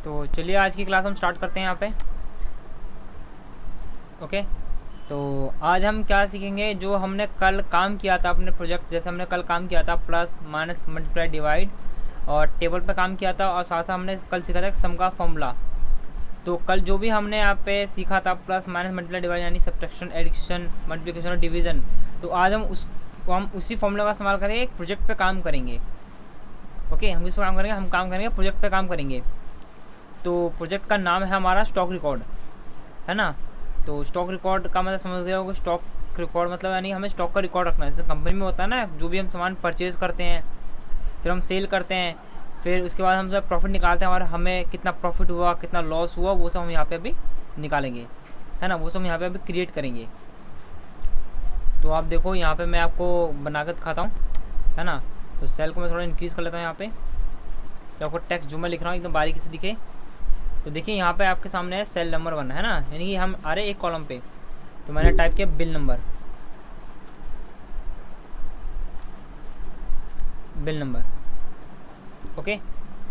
तो चलिए आज की क्लास हम स्टार्ट करते हैं यहाँ पे। ओके, तो आज हम क्या सीखेंगे, जो हमने कल काम किया था अपने प्रोजेक्ट, जैसे हमने कल काम किया था प्लस माइनस मल्टीप्लाई डिवाइड और टेबल पे काम किया था, और साथ साथ हमने कल सीखा था सम का फॉर्मूला। तो कल जो भी हमने यहाँ पे सीखा था प्लस माइनस मल्टीप्लाई डिवाइड यानी सब्ट्रैक्शन, एडिशन, मल्टीप्लिकेशन और डिवीज़न, तो आज हम उसी फॉर्मूला का इस्तेमाल करके एक प्रोजेक्ट पे काम करेंगे। ओके, हम इस पर काम करेंगे प्रोजेक्ट पे काम करेंगे। तो प्रोजेक्ट का नाम है हमारा स्टॉक रिकॉर्ड, है ना। तो स्टॉक रिकॉर्ड का मतलब समझ गए होगा, स्टॉक रिकॉर्ड मतलब यानी हमें स्टॉक का रिकॉर्ड रखना है। जैसे कंपनी में होता है ना, जो भी हम सामान परचेज करते हैं, फिर हम सेल करते हैं, फिर उसके बाद हम जब प्रॉफिट निकालते हैं और हमें कितना प्रॉफिट हुआ कितना लॉस हुआ वो सब हम यहाँ पे अभी निकालेंगे, है ना। वो सब हम यहाँ पे अभी क्रिएट करेंगे। तो आप देखो यहाँ पे मैं आपको बना कर दिखाता हूँ, है ना। तो सेल को मैं थोड़ा इंक्रीज़ कर लेता हूँ यहाँ पे, तो आपको टेक्स्ट जो मैं लिख रहा हूँ एकदम बारीकी से दिखे। तो देखिए यहाँ पे आपके सामने है सेल नंबर 1, है ना, यानी कि हम आ रहे एक कॉलम पे। तो मैंने टाइप किया बिल नंबर, ओके।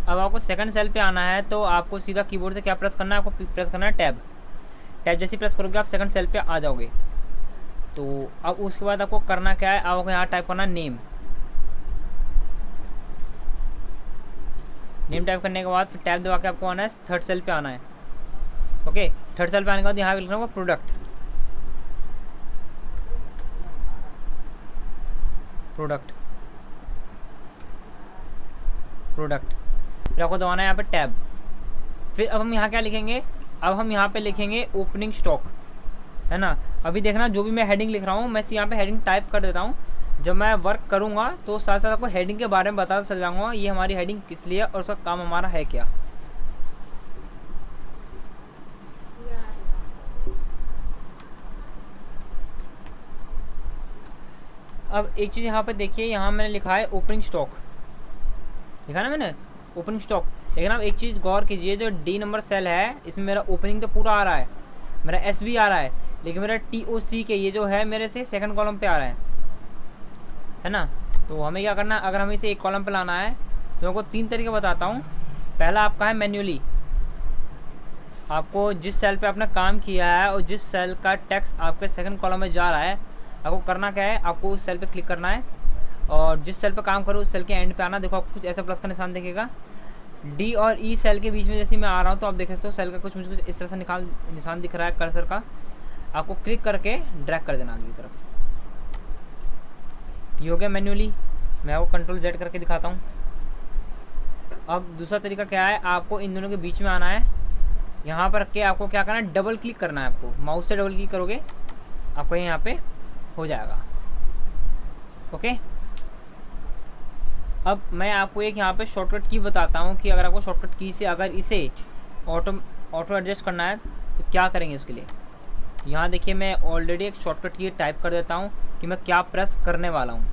अब आपको सेकंड सेल पे आना है, तो आपको सीधा कीबोर्ड से क्या प्रेस करना है, आपको प्रेस करना है टैब। टैब जैसे प्रेस करोगे आप सेकंड सेल पे आ जाओगे। तो अब उसके बाद आपको करना क्या है, आपको यहाँ टाइप करना नेम। नेम टाइप करने के बाद फिर टैब दबा के आपको आना है थर्ड सेल पे आना है। ओके, थर्ड सेल पे आने के बाद यहाँ लिखना होगा प्रोडक्ट, फिर आपको दबाना है यहाँ पे टैब। फिर अब हम यहाँ क्या लिखेंगे, अब हम यहाँ पे लिखेंगे ओपनिंग स्टॉक, है ना। अभी देखना जो भी मैं हेडिंग लिख रहा हूँ, मैं यहाँ पे हेडिंग टाइप कर देता हूँ। जब मैं वर्क करूँगा तो साथ साथ आपको हेडिंग के बारे में बताता चल जाऊँगा, ये हमारी हेडिंग किस लिए और उसका काम हमारा है क्या। अब एक चीज़ यहाँ पे देखिए, यहाँ मैंने लिखा है ओपनिंग स्टॉक, लिखा ना मैंने ओपनिंग स्टॉक। लेकिन आप एक चीज़ गौर कीजिए, जो डी नंबर सेल है इसमें मेरा ओपनिंग तो पूरा आ रहा है, मेरा एस भी आ रहा है, लेकिन मेरा TOC के ये जो है मेरे से सेकंड कॉलम पे आ रहा है ना। तो हमें क्या करना है, अगर हमें इसे एक कॉलम पे लाना है तो मैं आपको 3 तरीके बताता हूँ। पहला आपका है मैन्युअली, आपको जिस सेल पे आपने काम किया है और जिस सेल का टेक्स्ट आपके सेकंड कॉलम में जा रहा है, आपको करना क्या है, आपको उस सेल पे क्लिक करना है और जिस सेल पे काम करो उस सेल के एंड पे आना। देखो आपको कुछ ऐसा प्लस का निशान दिखेगा, D और E सेल के बीच में जैसे मैं आ रहा हूँ तो आप देख सकते हो सेल का कुछ मुझे इस तरह से निशान दिख रहा है कर्सर का। आपको क्लिक करके ड्रैग कर देना आगे की तरफ। ये हो गया मैन्युअली, मैं आपको Ctrl Z करके दिखाता हूँ। अब दूसरा तरीका क्या है, आपको इन दोनों के बीच में आना है, यहाँ पर रख के आपको क्या करना है, डबल क्लिक करना है। आपको माउस से डबल क्लिक करोगे आपको यहाँ पे हो जाएगा। ओके, अब मैं आपको एक यहाँ पे शॉर्टकट की बताता हूँ कि अगर आपको शॉर्टकट की से अगर इसे ऑटो एडजस्ट करना है तो क्या करेंगे उसके लिए। यहाँ देखिए मैं ऑलरेडी एक शॉर्टकट की टाइप कर देता हूँ कि मैं क्या प्रेस करने वाला हूँ।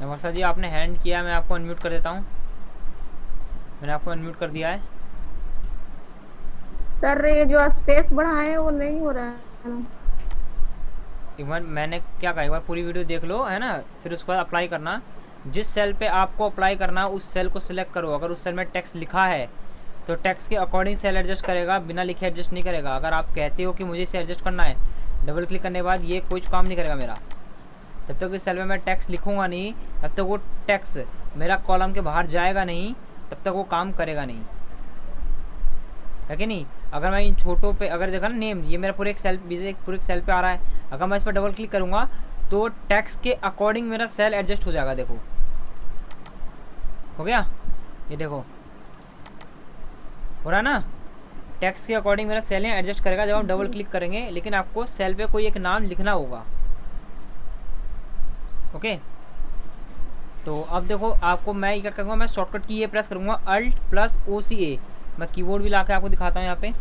वर्षा जी आपने हैंड किया, मैं आपको अनम्यूट कर देता हूँ। मैंने आपको अनम्यूट कर दिया है। सर ये जो स्पेस बढ़ा है वो नहीं हो रहा है। एक बार मैंने क्या कहा, एक बार पूरी वीडियो देख लो, है ना, फिर उसके बाद अप्लाई करना। जिस सेल पे आपको अप्लाई करना उस सेल को सिलेक्ट करो। अगर उस सेल में टेक्स्ट लिखा है तो टेक्स्ट के अकॉर्डिंग सेल एडजस्ट करेगा, बिना लिखे एडजस्ट नहीं करेगा। अगर आप कहते हो कि मुझे इसे एडजस्ट करना है, डबल क्लिक करने के बाद ये कोई काम नहीं करेगा मेरा। जब तक इस सेल में मैं टेक्स्ट लिखूँगा नहीं तब तक वो टेक्स्ट मेरा कॉलम के बाहर जाएगा नहीं, तब तक वो काम करेगा नहीं, है कि नहीं। अगर मैं इन छोटों पे अगर देखा ना नेम, ये मेरा पूरे एक सेल पे आ रहा है, अगर मैं इस पर डबल क्लिक करूँगा तो टेक्स्ट के अकॉर्डिंग मेरा सेल एडजस्ट हो जाएगा। देखो हो गया, ये देखो हो रहा है ना। टेक्स्ट के अकॉर्डिंग मेरा सेल है एडजस्ट करेगा जब हम डबल क्लिक करेंगे, लेकिन आपको सेल पे कोई एक नाम लिखना होगा। ओके, तो अब देखो आपको मैं ये क्या करूँगा, मैं शॉर्टकट की ये प्रेस करूँगा Alt+OCA। मैं कीबोर्ड भी ला के आपको दिखाता हूँ यहाँ पे।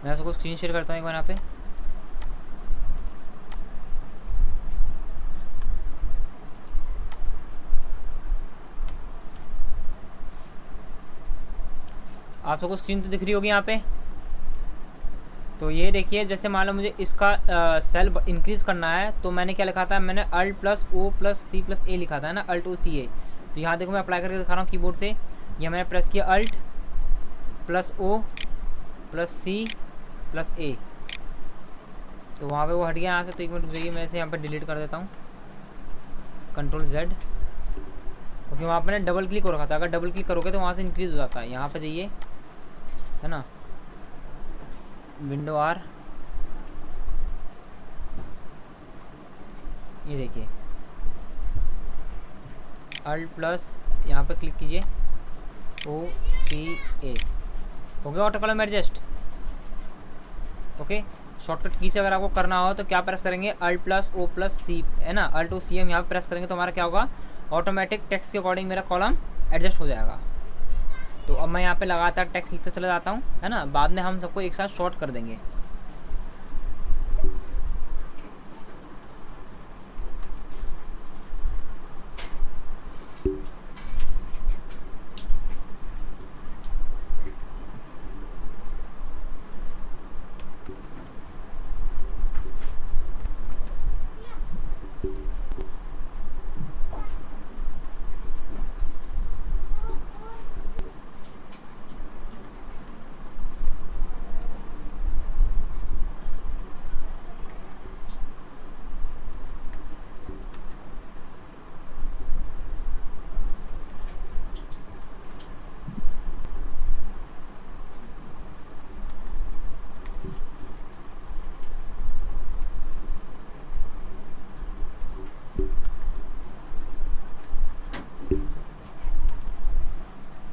मैं उसको स्क्रीन शेयर करता हूँ एक बार यहाँ पे। आप सबको स्क्रीन तो दिख रही होगी यहाँ पे। तो ये देखिए, जैसे मान लो मुझे इसका सेल इंक्रीज करना है, तो मैंने क्या लिखा था, मैंने Alt+O+C+A लिखा था ना, Alt+OCA। तो यहाँ देखो मैं अप्लाई करके दिखा रहा हूँ कीबोर्ड से। ये मैंने प्रेस किया Alt+O+C+A, तो वहाँ पे वो हट गया यहाँ से। तो एक मिनट रुक जाइए, मैं इसे यहाँ पर डिलीट कर देता हूँ, Ctrl+Z, क्योंकि वहाँ पर मैंने डबल क्लिक हो रखा था। अगर डबल क्लिक करोगे तो वहाँ से इंक्रीज़ हो जाता है। यहाँ पर जाइए, है ना, विंडो R, ये देखिए Alt+ यहाँ पे क्लिक कीजिए, OCA, हो गया auto column adjust. Okay, shortcut की से अगर आपको करना हो तो क्या प्रेस करेंगे, Alt+O+C, है ना, Alt+OC हम यहाँ पे प्रेस करेंगे तो हमारा क्या होगा, ऑटोमेटिक टेक्स्ट के अकॉर्डिंग मेरा कॉलम एडजस्ट हो जाएगा। तो अब मैं यहाँ पे लगातार टेक्स्ट लिखते चला जाता हूँ, है ना, बाद में हम सबको एक साथ शॉर्ट कर देंगे।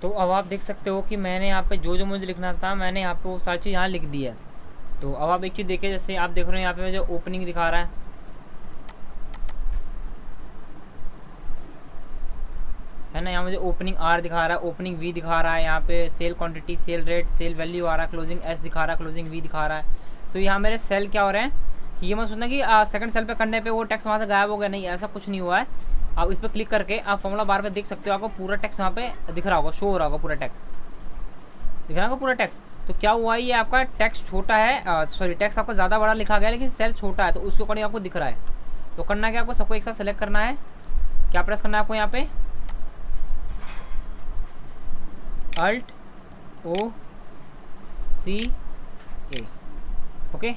तो अब आप देख सकते हो कि मैंने यहाँ पे जो जो मुझे लिखना था, मैंने यहाँ पे वो सारी चीज़ यहाँ लिख दी है। तो अब आप एक चीज़ देखिए, जैसे आप देख रहे हो यहाँ पे जो ओपनिंग दिखा रहा है ना, यहाँ मुझे ओपनिंग R दिखा रहा है, ओपनिंग V दिखा रहा है, यहाँ पे sale quantity, sale rate, sale value आ रहा है, क्लोजिंग S दिखा रहा है, क्लोजिंग V दिखा रहा है। तो यहाँ मेरे सेल क्या हो रहे हैं कि ये मत सोचना कि सेकंड सेल पे करने पे वो टेक्स्ट वहाँ से गायब हो गया, नहीं, ऐसा कुछ नहीं हुआ है। आप इस पर क्लिक करके आप फॉर्मूला बार पे देख सकते हो, आपको पूरा टेक्स्ट वहाँ पे दिख रहा होगा, शो हो रहा होगा, पूरा टेक्स्ट दिख रहा होगा, पूरा टेक्स्ट। तो क्या हुआ, ये आपका टेक्स्ट छोटा है, सॉरी टेक्स्ट आपका ज़्यादा बड़ा लिखा गया है लेकिन सेल छोटा है, तो उसके अकॉर्डिंग आपको दिख रहा है। तो करना क्या, आपको सबको एक साथ सेलेक्ट करना है। क्या प्रेस करना है आपको यहाँ पे, Alt+O+C+A। ओके,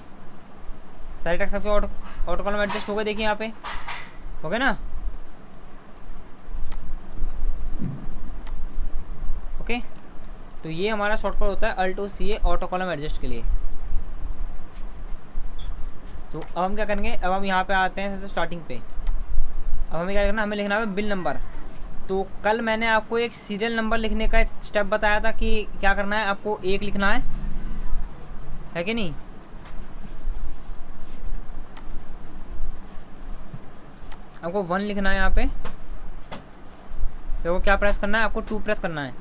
सारे टेक्स्ट आपके ऑटो कॉलम एडजस्ट हो गए, देखिए यहाँ पे हो गए ना। ओके, तो ये हमारा शॉर्टकट होता है Alt+OCA ऑटो कॉलम एडजस्ट के लिए। तो अब हम क्या करेंगे, अब हम यहाँ पे आते हैं सबसे स्टार्टिंग पे। अब हमें क्या करना, हमें लिखना है बिल नंबर। तो कल मैंने आपको एक सीरियल नंबर लिखने का एक स्टेप बताया था कि क्या करना है, आपको 1 लिखना है कि नहीं। आपको 1 लिखना है यहाँ पे, तो क्या प्रेस करना है, आपको 2 प्रेस करना है।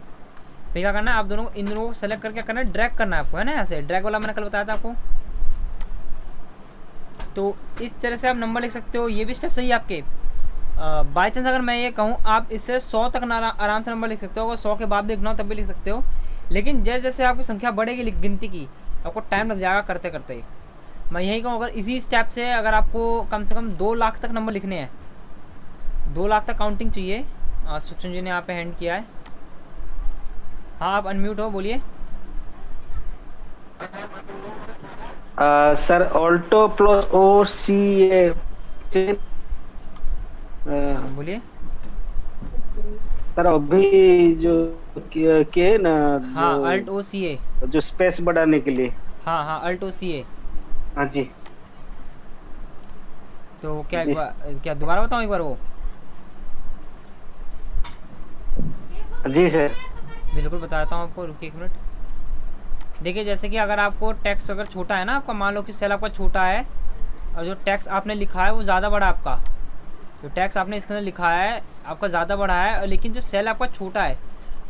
फिर क्या करना है, आप दोनों इन दोनों को सेलेक्ट करके क्या करना है, ड्रैग करना है आपको, है ना, ऐसे ड्रैग वाला मैंने कल बताया था आपको। तो इस तरह से आप नंबर लिख सकते हो, ये भी स्टेप सही है आपके। बाई चांस अगर मैं ये कहूँ, आप इससे 100 तक आराम से नंबर लिख सकते हो, अगर 100 के बाद भी लिखना हो तब भी लिख सकते हो। लेकिन जैसे जैसे आपकी संख्या बढ़ेगी गिनती की, आपको टाइम लग जाएगा करते करते। मैं यही कहूँ, अगर इसी स्टेप से अगर आपको कम से कम 2 लाख तक नंबर लिखने हैं, 2 लाख तक काउंटिंग चाहिए। सुक्षण जी ने यहाँ पे हैंड किया है। हाँ, आप अनम्यूट हो, बोलिए। सर Alt+OCA, बोलिए। सर अभी जो किए ना, हाँ, Alt+OCA, जो स्पेस बढ़ाने के लिए। हाँ, Alt+OCA। हाँ जी, तो क्या एक जी। बार, क्या दोबारा बताऊँ एक बार वो? जी सर। बिल्कुल बताता हूँ आपको, रुकिए एक मिनट। देखिए जैसे कि अगर आपको टेक्स्ट अगर छोटा है ना आपका, मान लो कि सेल आपका छोटा है और जो टेक्स्ट आपने लिखा है वो ज़्यादा बड़ा है आपका, जो टैक्स आपने इसके अंदर लिखा है आपका ज़्यादा बड़ा है, और लेकिन जो सेल आपका छोटा है,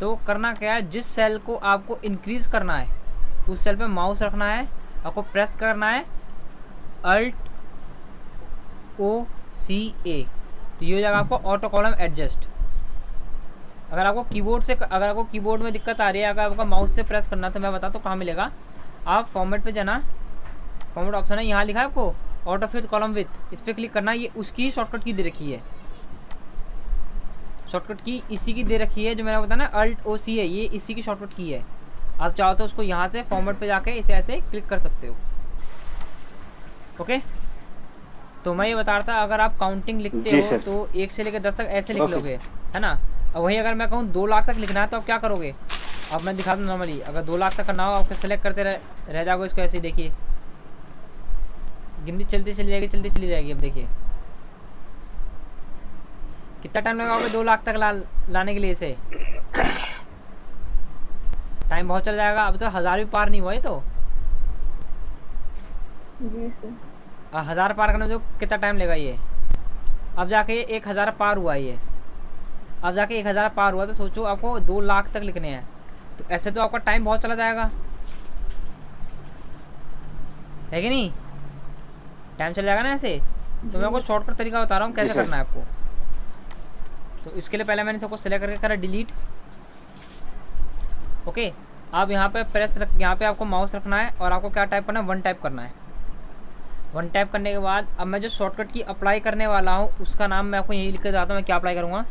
तो करना क्या है, जिस सेल को आपको इंक्रीज़ करना है उस सेल पे माउस रखना है, आपको प्रेस करना है अल्ट ओ सी ए, तो ये हो जाएगा आपको ऑटो कॉलम एडजस्ट। अगर आपको कीबोर्ड में दिक्कत आ रही है, अगर आपका माउस से प्रेस करना है तो मैं बताता हूँ कहाँ मिलेगा। आप फॉर्मेट पे जाना, फॉर्मेट ऑप्शन है, यहाँ लिखा है आपको ऑटो फिल कॉलम विथ, इस पर क्लिक करना है। ये उसकी शॉर्टकट की दे रखी है, शॉर्टकट की इसी की दे रखी है जो मैंने बताया ना, अल्ट ओ सी है, ये इसी की शॉर्टकट की है। आप चाहो तो उसको यहाँ से फॉर्मेट पे जाके इसे ऐसे क्लिक कर सकते हो। ओके, तो मैं ये बता रहा था, अगर आप काउंटिंग लिखते जी हो सर। तो 1 से लेकर 10 तक ऐसे लिख ओके। लोगे, है ना। और वहीं अगर मैं कहूँ 2 लाख तक लिखना है तो आप क्या करोगे, अब मैं दिखा दूँ नॉर्मली, अगर 2 लाख तक करना हो आपको सेलेक्ट करते रह जाओगे इसको ऐसे ही। देखिए गिनती चलती चली जाएगी, चलती चली जाएगी। अब देखिए कितना टाइम लगाओगे 2 लाख तक लाने के लिए इसे, टाइम बहुत चल जाएगा। अब तो 1000 भी पार नहीं हुआ है, तो जी सर। 1000 पार करने में जो कितना टाइम लेगा ये, अब जाके 1000 पार हुआ ये, अब जाके 1000 पार हुआ, तो सोचो आपको 2 लाख तक लिखने हैं, तो ऐसे तो आपका टाइम बहुत चला जाएगा, है कि नहीं, टाइम चल जाएगा ना ऐसे। तो मैं आपको शॉर्टकट तरीका बता रहा हूँ कैसे करना है आपको। तो इसके लिए पहले मैंने सबको सेलेक्ट करके करा डिलीट। ओके, आप यहाँ पे प्रेस रख, यहाँ पे आपको माउस रखना है और आपको क्या टाइप करना है, 1 टाइप करना है। 1 टाइप करने के बाद अब मैं जो शॉर्टकट की अप्लाई करने वाला हूँ उसका नाम मैं आपको यही लिख के बताता हूँ मैं क्या अप्लाई करूँगा।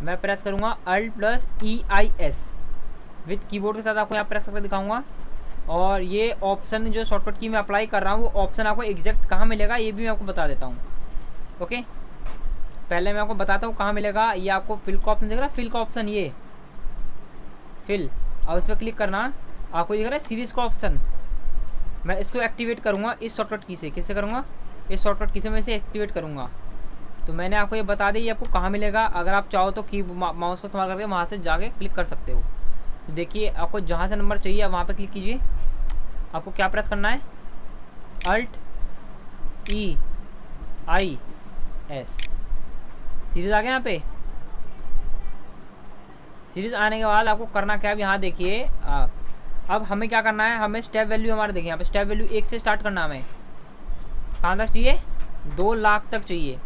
मैं प्रेस करूँगा alt plus EIS with keyboard के साथ, आपको यहाँ प्रेस करके दिखाऊंगा। और ये ऑप्शन जो शॉर्टकट की मैं अप्लाई कर रहा हूँ वो ऑप्शन आपको एग्जैक्ट कहाँ मिलेगा ये भी मैं आपको बता देता हूँ। ओके, पहले मैं आपको बताता हूँ कहाँ मिलेगा। ये आपको फिल का ऑप्शन दिख रहा है, फिल का ऑप्शन, ये फिल, और उस पर क्लिक करना, आपको दिख रहा है सीरीज़ का ऑप्शन। मैं इसको एक्टिवेट करूँगा इस शॉर्टकट की से, किससे करूँगा, इस शॉर्टकट की से मैं इसे एक्टिवेट करूँगा। तो मैंने आपको ये बता दी, ये आपको कहाँ मिलेगा। अगर आप चाहो तो की माउस को इस्तेमाल करके वहाँ से जाके क्लिक कर सकते हो। तो देखिए आपको जहाँ से नंबर चाहिए वहाँ पे क्लिक कीजिए। आपको क्या प्रेस करना है, अल्ट EIS, सीरीज़ आ गया। यहाँ पे सीरीज़ आने के बाद आपको करना क्या है, यहाँ देखिए अब हमें क्या करना है, हमें स्टेप वैल्यू हमारे देखिए यहाँ पे स्टेप वैल्यू 1 से स्टार्ट करना है। हमें कहाँ तक चाहिए, 2 लाख तक चाहिए।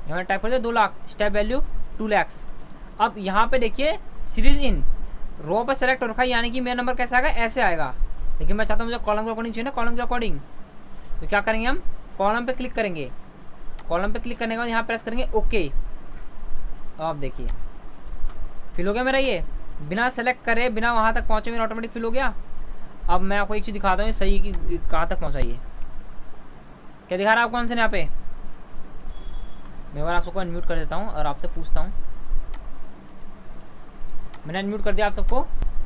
यहाँ टाइप कर दे 2 लाख, स्टेप वैल्यू 2 lakhs। अब यहाँ पे देखिए सीरीज इन रो पर सेलेक्ट हो रखा है, यानी कि मेरा नंबर कैसे आएगा, ऐसे आएगा। लेकिन मैं चाहता हूँ मुझे कॉलम के अकॉर्डिंग चाहिए ना, कॉलम के अकॉर्डिंग। तो क्या करेंगे, हम कॉलम पे क्लिक करेंगे। कॉलम पे क्लिक करने के बाद यहाँ प्रेस करेंगे ओके। अब देखिए फिल हो गया मेरा, ये बिना सेलेक्ट करे बिना वहाँ तक पहुँचे मेरा ऑटोमेटिक फिल हो गया। अब मैं आपको एक चीज़ दिखाता हूँ सही कि कहाँ तक पहुँचा ये, क्या दिखा रहा है आपको आंसर यहाँ पे। मैं एक बार आप सबको अनम्यूट कर देता हूँ और आपसे पूछता हूँ। मैंने अनम्यूट कर दिया आप सबको,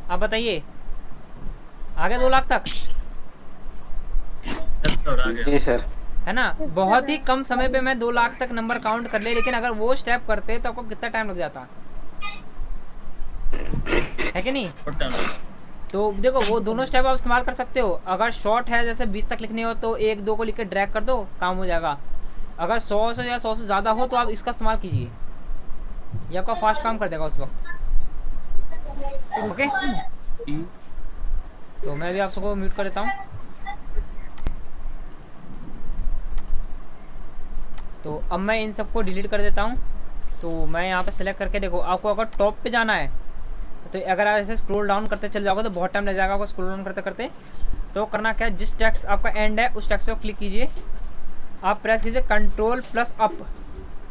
आप बताइए आ गया 2 लाख तक, जी सर। है ना। बहुत ही कम समय पे मैं 2 लाख तक नंबर काउंट कर ले, लेकिन अगर वो स्टेप करते तो आपको कितना टाइम लग जाता, है कि नहीं। तो देखो वो दोनों स्टेप आप इस्तेमाल कर सकते हो। अगर शॉर्ट है जैसे 20 तक लिखने हो तो 1-2 को लिख के ड्रैग कर दो, काम हो जाएगा। अगर 100 से या 100 से ज़्यादा हो तो आप इसका इस्तेमाल कीजिए, ये आपका फास्ट काम कर देगा उस वक्त। ओके, तो मैं भी आप सबको म्यूट कर देता हूँ। तो अब मैं इन सबको डिलीट कर देता हूँ। तो मैं यहाँ पे सेलेक्ट करके देखो, आपको अगर टॉप पे जाना है तो अगर आप ऐसे स्क्रॉल डाउन करते चल जाओगे तो बहुत टाइम लग जाएगा आपको स्क्रॉल डाउन करते करते। तो करना क्या है, जिस टेक्स्ट आपका एंड है उस टेक्स्ट पे क्लिक कीजिए, आप प्रेस कीजिए कंट्रोल प्लस अप,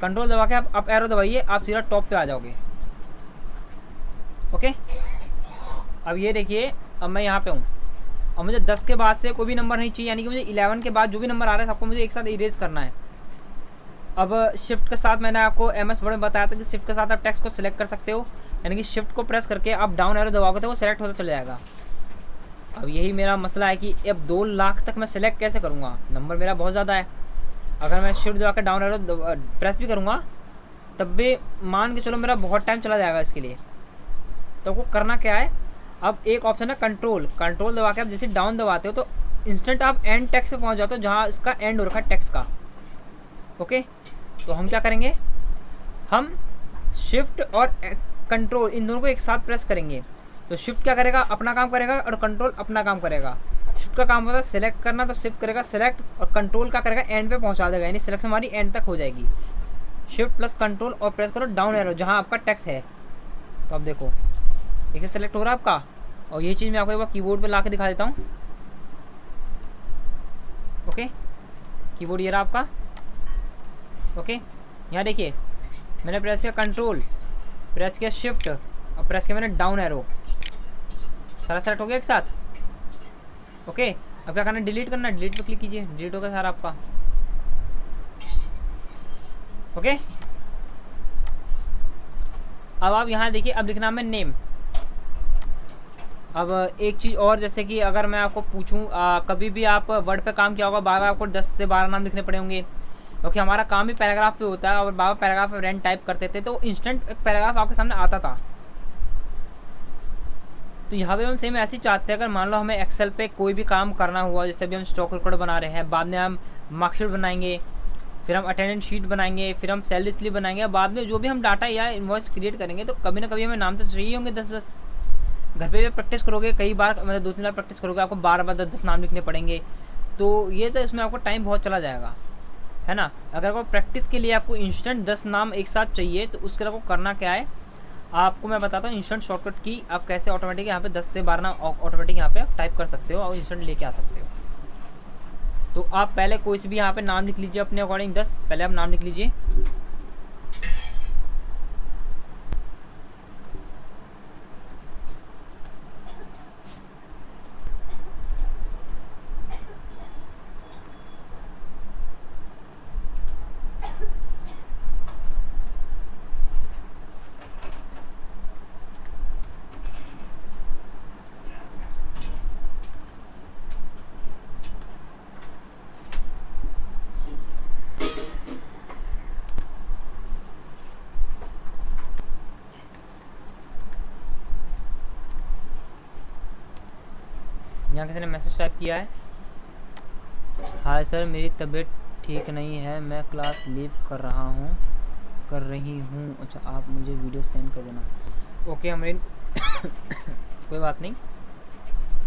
कंट्रोल दबा के आप एरो दबाइए, आप सीधा टॉप पे आ जाओगे। ओके, अब ये देखिए अब मैं यहाँ पे हूँ और मुझे 10 के बाद से कोई भी नंबर नहीं चाहिए, यानी कि मुझे 11 के बाद जो भी नंबर आ रहा है सबको मुझे एक साथ इरेज करना है। अब शिफ्ट के साथ मैंने आपको MS वर्ड में बताया था कि शिफ्ट के साथ आप टेक्स्ट को सिलेक्ट कर सकते हो, यानी कि शिफ्ट को प्रेस करके आप डाउन एरो दबाओगे तो वो सेलेक्ट होता चला जाएगा। अब यही मेरा मसला है कि अब 2 लाख तक मैं सेलेक्ट कैसे करूँगा, नंबर मेरा बहुत ज़्यादा है। अगर मैं शिफ्ट दबा के डाउन एरो प्रेस भी करूँगा तब भी मान के चलो मेरा बहुत टाइम चला जाएगा इसके लिए। तो आपको करना क्या है, अब एक ऑप्शन है कंट्रोल दबा के आप जैसे डाउन दबाते हो तो इंस्टेंट आप एंड टेक्स्ट पे पहुंच जाते हो जहां इसका एंड हो रखा है टेक्स्ट का। ओके, तो हम क्या करेंगे, हम शिफ्ट और कंट्रोल इन दोनों को एक साथ प्रेस करेंगे। तो शिफ्ट क्या करेगा, अपना काम करेगा और कंट्रोल अपना काम करेगा। शिफ्ट का काम होता है सेलेक्ट करना, तो शिफ्ट करेगा सेलेक्ट, और कंट्रोल क्या करेगा, एंड पे पहुंचा देगा, यानी सिलेक्शन हमारी एंड तक हो जाएगी। शिफ्ट प्लस कंट्रोल और प्रेस करो डाउन एरो जहाँ आपका टेक्स्ट है। तो अब देखो एक सेलेक्ट हो रहा है आपका, और यही चीज़ मैं आपको एक बार कीबोर्ड पे ला के दिखा देता हूँ। ओके, कीबोर्ड ये रहा आपका। ओके, यहाँ देखिए मैंने प्रेस किया कंट्रोल, प्रेस किया शिफ्ट और प्रेस किया मैंने डाउन एरो, सारा सेलेक्ट हो गया एक साथ। ओके, अब क्या करना है, डिलीट करना है, डिलीट पे क्लिक कीजिए, डिलीट होगा सारा आपका। ओके, अब आप यहाँ देखिए, अब लिखना है नेम। अब एक चीज़ और, जैसे कि अगर मैं आपको पूछूं कभी भी आप वर्ड पे काम किया होगा, बार बार आपको 10 से 12 नाम लिखने पड़े होंगे, क्योंकि हमारा काम ही पैराग्राफ पे होता है और बार बार पैराग्राफ पे रैंड टाइप करते थे तो इंस्टेंट एक पैराग्राफ आपके सामने आता था। तो यहाँ पे हम सेम ऐसे ही चाहते हैं, अगर मान लो हमें एक्सेल पे कोई भी काम करना हुआ, जैसे अभी हम स्टॉक रिकॉर्ड बना रहे हैं, बाद में हम मार्कशीट बनाएंगे, फिर हम अटेंडेंस शीट बनाएंगे, फिर हम सैलरी स्लिप बनाएंगे, बाद में जो भी हम डाटा या इनवॉइस क्रिएट करेंगे तो कभी ना कभी हमें नाम तो चाहिए होंगे 10। घर पे भी प्रैक्टिस करोगे कई बार, मतलब 2-3 बार प्रैक्टिस करोगे, आपको बार 10 नाम लिखने पड़ेंगे। तो ये तो इसमें आपको टाइम बहुत चला जाएगा, है ना। अगर आपको प्रैक्टिस के लिए आपको इंस्टेंट 10 नाम एक साथ चाहिए तो उसके लिए आपको करना क्या है, आपको मैं बताता हूँ इंस्टेंट शॉर्टकट की आप कैसे ऑटोमेटिक यहाँ पे 10 से 12 नाम ऑटोमेटिक यहाँ पे आप टाइप कर सकते हो और इंस्टेंट लेके आ सकते हो। तो आप पहले कोई से भी यहाँ पे नाम लिख लीजिए अपने अकॉर्डिंग 10, पहले आप नाम लिख लीजिए। यहाँ किसी ने मैसेज टाइप किया है, हाय सर मेरी तबीयत ठीक नहीं है, मैं क्लास लीव कर रही हूँ। अच्छा, आप मुझे वीडियो सेंड कर देना। ओके अमरीन कोई बात नहीं,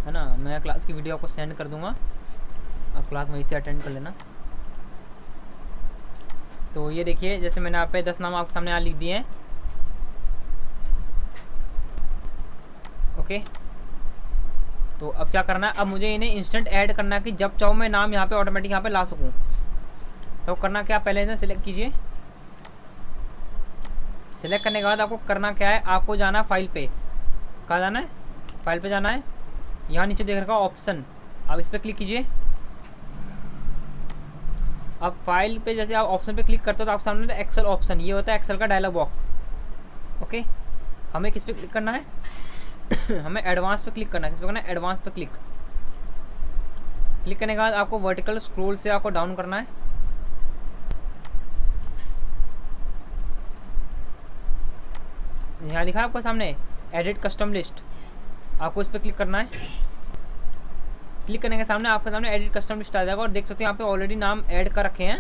है ना, मैं क्लास की वीडियो आपको सेंड कर दूँगा, आप क्लास वहीं से अटेंड कर लेना। तो ये देखिए जैसे मैंने आप पे 10 नाम आपके सामने यहाँ लिख दिए हैं। ओके, तो अब क्या करना है, अब मुझे इन्हें इंस्टेंट ऐड करना है कि जब चाहो मैं नाम यहाँ पे ऑटोमेटिक यहाँ पे ला सकूँ। तो करना क्या, पहले इन्हें सिलेक्ट कीजिए। सिलेक्ट करने के बाद आपको करना क्या है, आपको जाना है फाइल पे। कहाँ जाना है, फाइल पे जाना है, यहाँ नीचे देख रखा ऑप्शन, आप इस पर क्लिक कीजिए। अब फाइल पे जैसे आप ऑप्शन पे क्लिक करते हो तो आप सामने एक्सेल ऑप्शन, ये होता है एक्सेल का डायलॉग बॉक्स। ओके, हमें किस पे क्लिक करना है हमें एडवांस पे क्लिक करना है। किस पे करना है, एडवांस पे क्लिक करने के बाद आपको वर्टिकल स्क्रॉल से आपको डाउन करना है। यहाँ लिखा है आपको सामने एडिट कस्टम लिस्ट, आपको इस पर क्लिक करना है। क्लिक करने के सामने आपके सामने एडिट कस्टम लिस्ट आ जाएगा और देख सकते हो यहाँ पे ऑलरेडी नाम ऐड कर रखे हैं,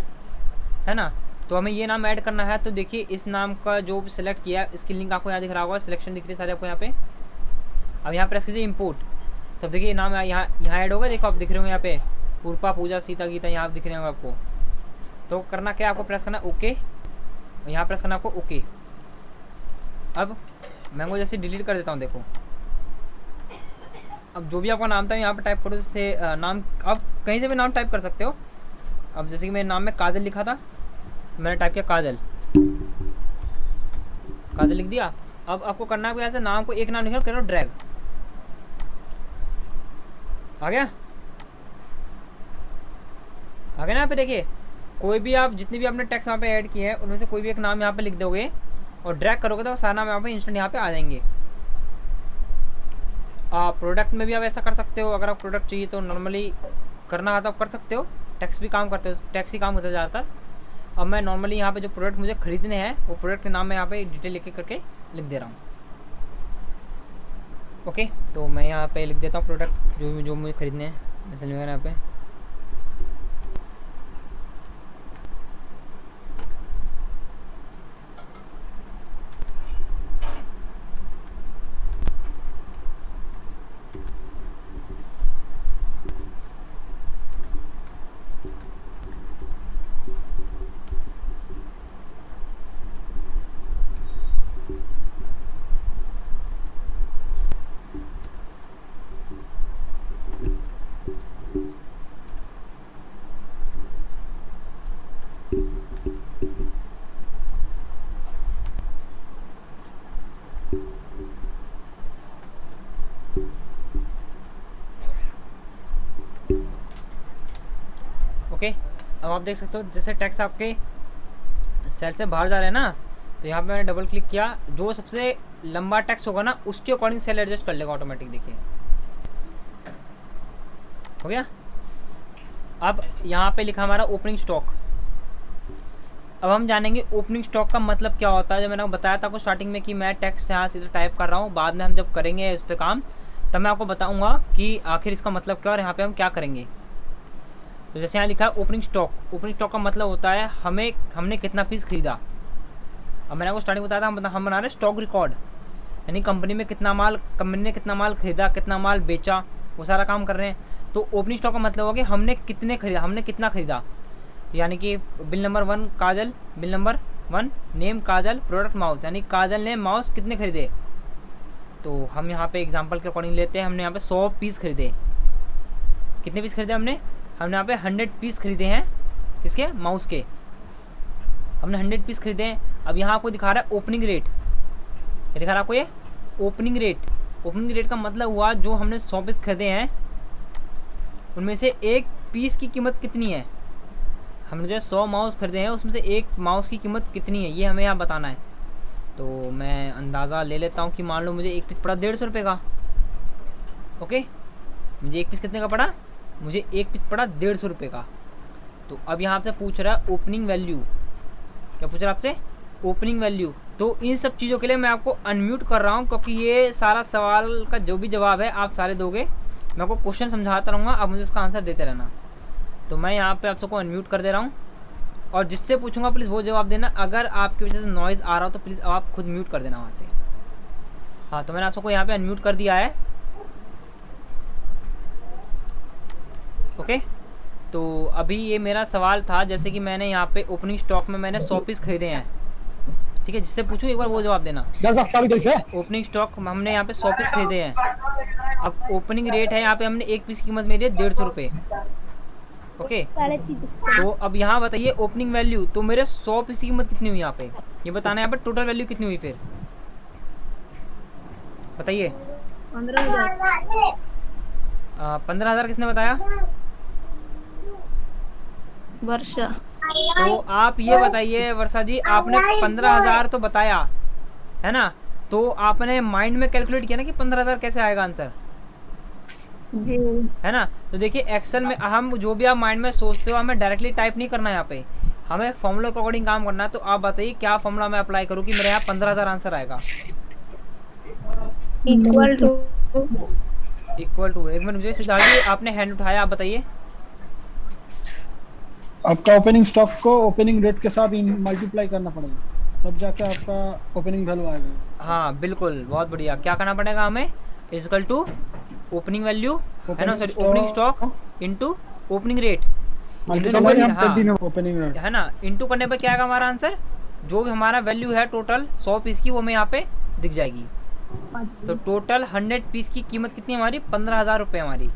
है ना। तो हमें ये नाम ऐड करना है, तो देखिए इस नाम का जो भी सिलेक्ट किया है इसकी लिंक आपको यहाँ दिख रहा होगा, सिलेक्शन दिख रही है सारे आपको यहाँ पे। अब यहाँ प्रेस कीजिए इंपोर्ट, तब देखिए नाम यहाँ ऐड होगा, देखो आप दिख रहे होंगे यहाँ पे उर्पा पूजा सीता गीता, यहाँ दिख रहे होंगे आपको। तो करना क्या, आपको प्रेस करना ओके, यहाँ प्रेस करना आपको ओके। अब मैंगो जैसे डिलीट कर देता हूँ, देखो अब जो भी आपका नाम था यहाँ पे टाइप करो, जैसे नाम आप कहीं से भी नाम टाइप कर सकते हो। अब जैसे कि मेरे नाम में काजल लिखा था, मैंने टाइप किया काजल लिख दिया। अब आपको करना है ऐसे नाम को एक नाम लिखना, करो ड्रैग, आ गया ना। यहाँ पे देखिए कोई भी आप जितनी भी आपने टेक्स्ट यहाँ पे ऐड किए हैं उनमें से कोई भी एक नाम यहाँ पे लिख दोगे और ड्रैग करोगे तो सारा नाम यहाँ पे इंस्टेंट यहाँ पे आ जाएंगे। प्रोडक्ट में भी आप ऐसा कर सकते हो, अगर आप प्रोडक्ट चाहिए तो नॉर्मली करना आता आप कर सकते हो। टैक्स भी काम करते हो, टैक्स ही काम होता है ज़्यादातर। अब मैं नॉर्मली यहाँ पे जो प्रोडक्ट मुझे खरीदने हैं वो प्रोडक्ट के नाम मैं यहाँ पे डिटेल लिख करके लिख दे रहा हूँ। ओके, तो मैं यहाँ पे लिख देता हूँ प्रोडक्ट जो मुझे खरीदने हैं। ऐसा यहाँ पे ओके। अब आप देख सकते हो जैसे टैक्स आपके सेल से बाहर जा रहे हैं ना, तो यहाँ पे मैंने डबल क्लिक किया, जो सबसे लंबा टैक्स होगा ना उसके अकॉर्डिंग सेल एडजस्ट कर लेगा ऑटोमेटिक। देखिए हो गया। अब यहाँ पे लिखा हमारा ओपनिंग स्टॉक। अब हम जानेंगे ओपनिंग स्टॉक का मतलब क्या होता है। जब मैंने बताया था आपको स्टार्टिंग में कि मैं टैक्स यहाँ सीधे टाइप कर रहा हूँ, बाद में हम जब करेंगे उस पर काम तब मैं आपको बताऊँगा कि आखिर इसका मतलब क्या और यहाँ पे हम क्या करेंगे। तो जैसे यहाँ लिखा है ओपनिंग स्टॉक। ओपनिंग स्टॉक का मतलब होता है हमने कितना पीस खरीदा। अब मैंने आपको स्टार्टिंग बताया था हम बना रहे स्टॉक रिकॉर्ड, यानी कंपनी ने कितना माल खरीदा, कितना माल बेचा, वो सारा काम कर रहे हैं। तो ओपनिंग स्टॉक का मतलब हो गया हमने कितना खरीदा। यानी कि बिल नंबर 1 काजल, बिल नंबर 1 नेम काजल, प्रोडक्ट माउस, यानी काजल ने माउस कितने खरीदे। तो हम यहाँ पे एग्जांपल के अकॉर्डिंग लेते हैं, हमने यहाँ पे 100 पीस खरीदे। कितने पीस खरीदे हमने यहाँ पे 100 पीस खरीदे हैं। किसके? माउस के। हमने 100 पीस खरीदे हैं। अब यहाँ आपको दिखा रहा है ओपनिंग रेट। ये दिखा रहा है आपको ये ओपनिंग रेट। ओपनिंग रेट का मतलब हुआ जो हमने 100 पीस खरीदे हैं उनमें से एक पीस की कीमत कितनी है। हमने जो 100 माउस खरीदे हैं उसमें से एक माउस की कीमत कितनी है, ये हमें यहाँ बताना है। तो मैं अंदाज़ा ले लेता हूँ कि मान लो मुझे एक पीस पड़ा 150 रुपये का। ओके, मुझे एक पीस कितने का पड़ा? मुझे एक पीस पड़ा 150 रुपये का। तो अब यहाँ आपसे पूछ रहा है ओपनिंग वैल्यू। क्या पूछ रहा है आपसे? Opening value. तो इन सब चीज़ों के लिए मैं आपको अनम्यूट कर रहा हूँ, क्योंकि ये सारा सवाल का जो भी जवाब है आप सारे दोगे। मैं आपको क्वेश्चन समझाता रहूँगा, आप मुझे उसका आंसर देते रहना। तो मैं यहाँ पे आप सबको अनम्यूट कर दे रहा हूँ, और जिससे पूछूंगा प्लीज़ वो जवाब देना। अगर आपकी वजह से नॉइज़ आ रहा हो तो प्लीज़ आप खुद म्यूट कर देना वहाँ से। हाँ, तो मैंने आप सबको यहाँ पे अनम्यूट कर दिया है। ओके, तो अभी ये मेरा सवाल था, जैसे कि मैंने यहाँ पे ओपनिंग स्टॉक में मैंने 100 पीस खरीदे हैं। ठीक है, जिससे पूछूं एक बार वो जवाब देना। ओपनिंग स्टॉक हमने यहाँ पे 100 पीस खरीदे हैं। अब ओपनिंग रेट है यहाँ पे, हमने एक पीस की कीमत मेरी है 150 रुपये। ओके, तो अब यहाँ बताइए ओपनिंग वैल्यू। तो मेरे 100 पीस की कीमत कितनी हुई यहाँ पे, ये बताना है। यहाँ पे टोटल वैल्यू कितनी हुई फिर बताइए। 15,000 किसने बताया? वर्षा। तो आप ये बताइए वर्षा जी, आपने 15,000 तो बताया है ना, तो आपने माइंड में कैलकुलेट किया ना कि 15,000 कैसे आएगा आंसर, जी। है ना। तो देखिए एक्सेल में हम जो भी आप माइंड में सोचते हो हमें डायरेक्टली टाइप नहीं करना है, यहाँ पे हमें फॉर्मूला के अकॉर्डिंग काम करना है। तो आप बताइए क्या फॉर्मूला मैं अप्लाई करूँ कि मेरे यहाँ 15,000 आंसर आएगा। इक्वल टू एक मिनट मुझे सिद्धार्थ जी आपने हैंड उठाया, आप बताइए। आपका ओपनिंग स्टॉक को ओपनिंग रेट के साथ मल्टीप्लाई करना पड़ेगा, तब जाके आपका ओपनिंग वैल्यू आएगा। हाँ बिल्कुल, बहुत बढ़िया। क्या करना पड़ेगा हमें? इक्वल टू ओपनिंग वैल्यू, है ना, sorry opening stock into opening rate, है ना। इंटू करने पर क्या आएगा हमारा आंसर? जो भी हमारा वैल्यू है टोटल 100 पीस की वो हमें यहाँ पे दिख जाएगी। तो टोटल 100 पीस की कीमत कितनी हमारी? 15,000 रुपये हमारी।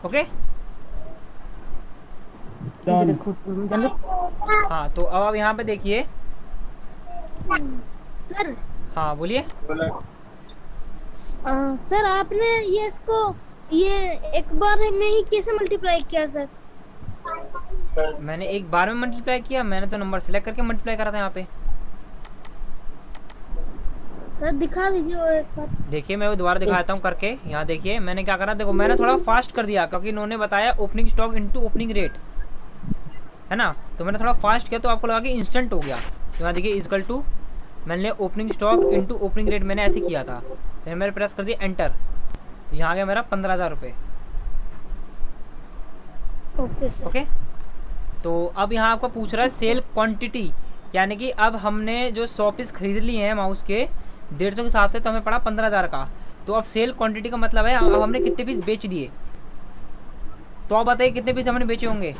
ओके, हाँ। तो अब आप यहाँ पे देखिए सर। हाँ बोलिए। सर आपने ये एक बार में ही कैसे मल्टीप्लाई किया सर? मैंने एक बार में मल्टीप्लाई किया, मैंने तो नंबर सेलेक्ट करके मल्टीप्लाई करा था यहाँ पे। सर दिखा दीजिए वो एक बार। देखिए मैं वो दोबारा दिखाता हूँ करके। यहाँ देखिए मैंने क्या करा, देखो मैंने थोड़ा फास्ट कर दिया क्योंकि इन्होंने बताया opening stock into opening rate, है ना। तो मैंने थोड़ा फास्ट किया तो आपको लगा कि इंस्टेंट हो गया। तो यहाँ देखिए इक्वल टू मैंने opening stock into opening rate मैंने ऐसे किया था, फिर मैंने प्रेस कर दिया एंटर, तो यहाँ आ गया मेरा 15,000 रुपये। Okay sir. ओके, तो अब यहाँ आपको पूछ रहा है सेल क्वांटिटी, यानी कि अब हमने जो 100 पीस खरीद लिए हैं माउस के 150 के हिसाब से, तो हमें पड़ा 15,000 का। तो अब सेल क्वांटिटी का मतलब है अब हमने कितने पीस बेच दिए। तो आप बताइए कितने पीस हमने बेचे होंगे।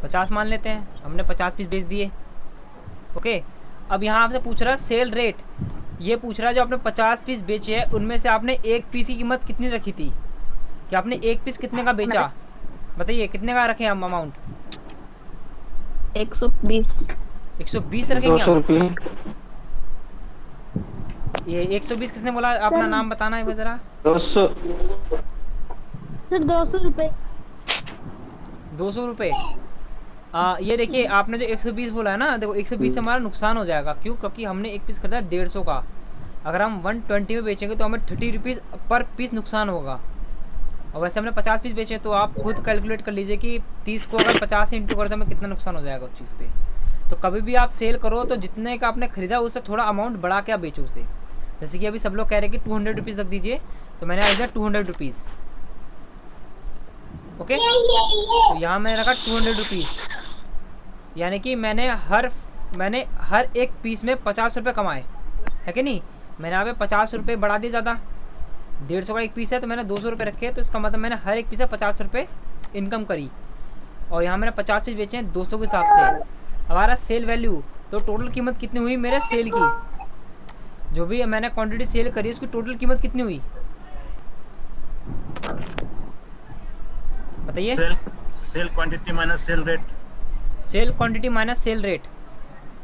50 मान लेते हैं, हमने 50 पीस बेच दिए। ओके, अब यहाँ आपसे पूछ रहा है सेल रेट, ये पूछ रहा है जो आपने 50 पीस बेचे हैं उनमें से आपने एक पीस की कीमत कितनी रखी थी, कि आपने एक पीस कितने का बेचा, बताइए कितने का रखे हम अमाउंट। 120। 120 रखेंगे 200 हम। रुपये। ये 120 किसने बोला, अपना सर। नाम बताना है जरा। 200। सर 200 रुपए। 200 रुपये। ये देखिए आपने जो 120 बोला है ना, देखो 120 से हमारा नुकसान हो जाएगा। क्यों? क्योंकि हमने एक पीस खरीदा 150 का, अगर हम 120 में बेचेंगे तो हमें 30 रुपीज़ पर पीस नुकसान होगा। और वैसे हमने 50 पीस बेचे, तो आप खुद कैलकुलेट कर लीजिए कि 30 को अगर 50 से इंटू करते हमें कितना नुकसान हो जाएगा उस चीज़ पे। तो कभी भी आप सेल करो तो जितने का आपने खरीदा उससे थोड़ा अमाउंट बढ़ा के आप बेचो उसे। जैसे कि अभी सब लोग कह रहे हैं कि 200 रुपीज़ रख दीजिए, तो मैंने आ दिया 200 रुपीज़। ओके, तो यहाँ मैंने रखा 200 रुपीज़, यानी कि मैंने हर एक पीस में 50 रुपये कमाए, है कि नहीं। मैंने यहाँ पे 50 रुपये बढ़ा दिए ज़्यादा, 150 का एक पीस है तो मैंने 200 रुपये रखे, तो इसका मतलब मैंने हर एक पीस से 50 रुपये इनकम करी। और यहाँ मैंने 50 पीस बेचे हैं 200 के हिसाब से। हमारा सेल वैल्यू, तो टोटल कीमत कितनी हुई मेरे सेल की, जो भी मैंने क्वांटिटी सेल करी उसकी टोटल कीमत कितनी हुई बताइए। Sale quantity minus sale rate. Sale quantity minus sale rate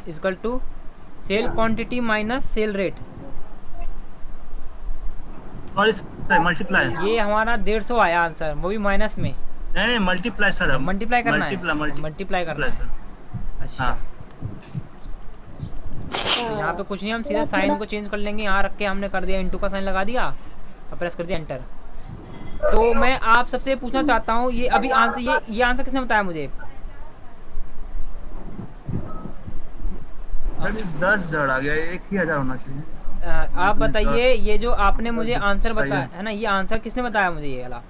equal to sale quantity minus sale rate, और इस मल्टीप्लाई। ये हमारा 150 आया आंसर, वो भी माइनस में। नहीं मल्टीप्लाई सर, मल्टीप्लाई करना है, मल्टीप्लाई मल्टीप्लाई करना है। सर। अच्छा, हाँ। तो यहाँ पे कुछ नहीं, हम सीधा साइन को चेंज कर लेंगे। यहाँ रख के हमने कर दिया इंटू का साइन लगा दिया और प्रेस कर दिया एंटर। तो मैं आप सबसे पूछना चाहता हूँ, ये अभी आंसर ये आंसर किसने बताया मुझे। 10,000 आ गया, 1,000 होना चाहिए। आप बताइए, ये जो आपने मुझे 10 आंसर सही बताया है ना, ये आंसर किसने बताया मुझे ये वाला।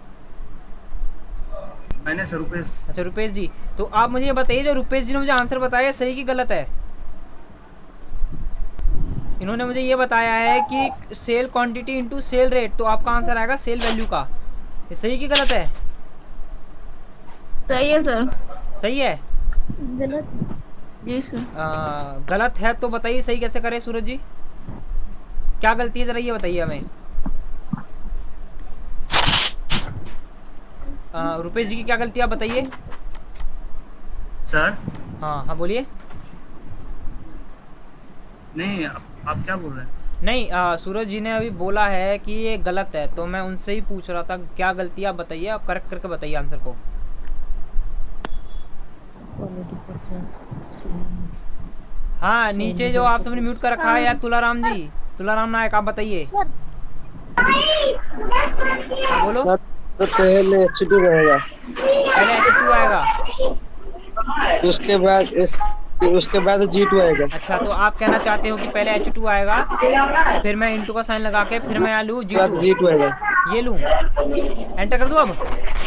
मैंने सर रुपये। अच्छा रुपेश जी, तो आप मुझे ये बताइए जो रुपेश जी ने मुझे आंसर बताया सही कि गलत है। इन्होंने मुझे ये बताया है कि sale quantity into sale rate, तो आपका आंसर आएगा सेल वैल्यू का। ये सही कि गलत है? सही है सर। सही है। गलत। जी सर। गलत है तो बताइए सही कैसे करें सूरज जी, क्या गलती है जरा ये बताइए हमें। रुपेश जी की क्या गलती है आप बताइए। सर हाँ बोलिए। नहीं, आप क्या बोल रहे हैं? नहीं, सूरज जी ने अभी बोला है कि ये गलत है, तो मैं उनसे ही पूछ रहा था क्या गलती आप बताइए, आप करेक्ट करके बताइए आंसर को। हाँ नीचे जो आप सबने म्यूट कर रखा है यार, तुलाराम जी, तुलाराम नायक, आप बताइए। हाँ, बोलो। तो पहले H2 रहेगा, पहले H2 आएगा, उसके बाद G2 आएगा। अच्छा तो आप कहना चाहते हो कि पहले H2 आएगा, फिर मैं इंटू का साइन लगा के फिर मैं यहाँ लूँ G2 आएगा। ये लूँ, एंटर कर दूँ अब।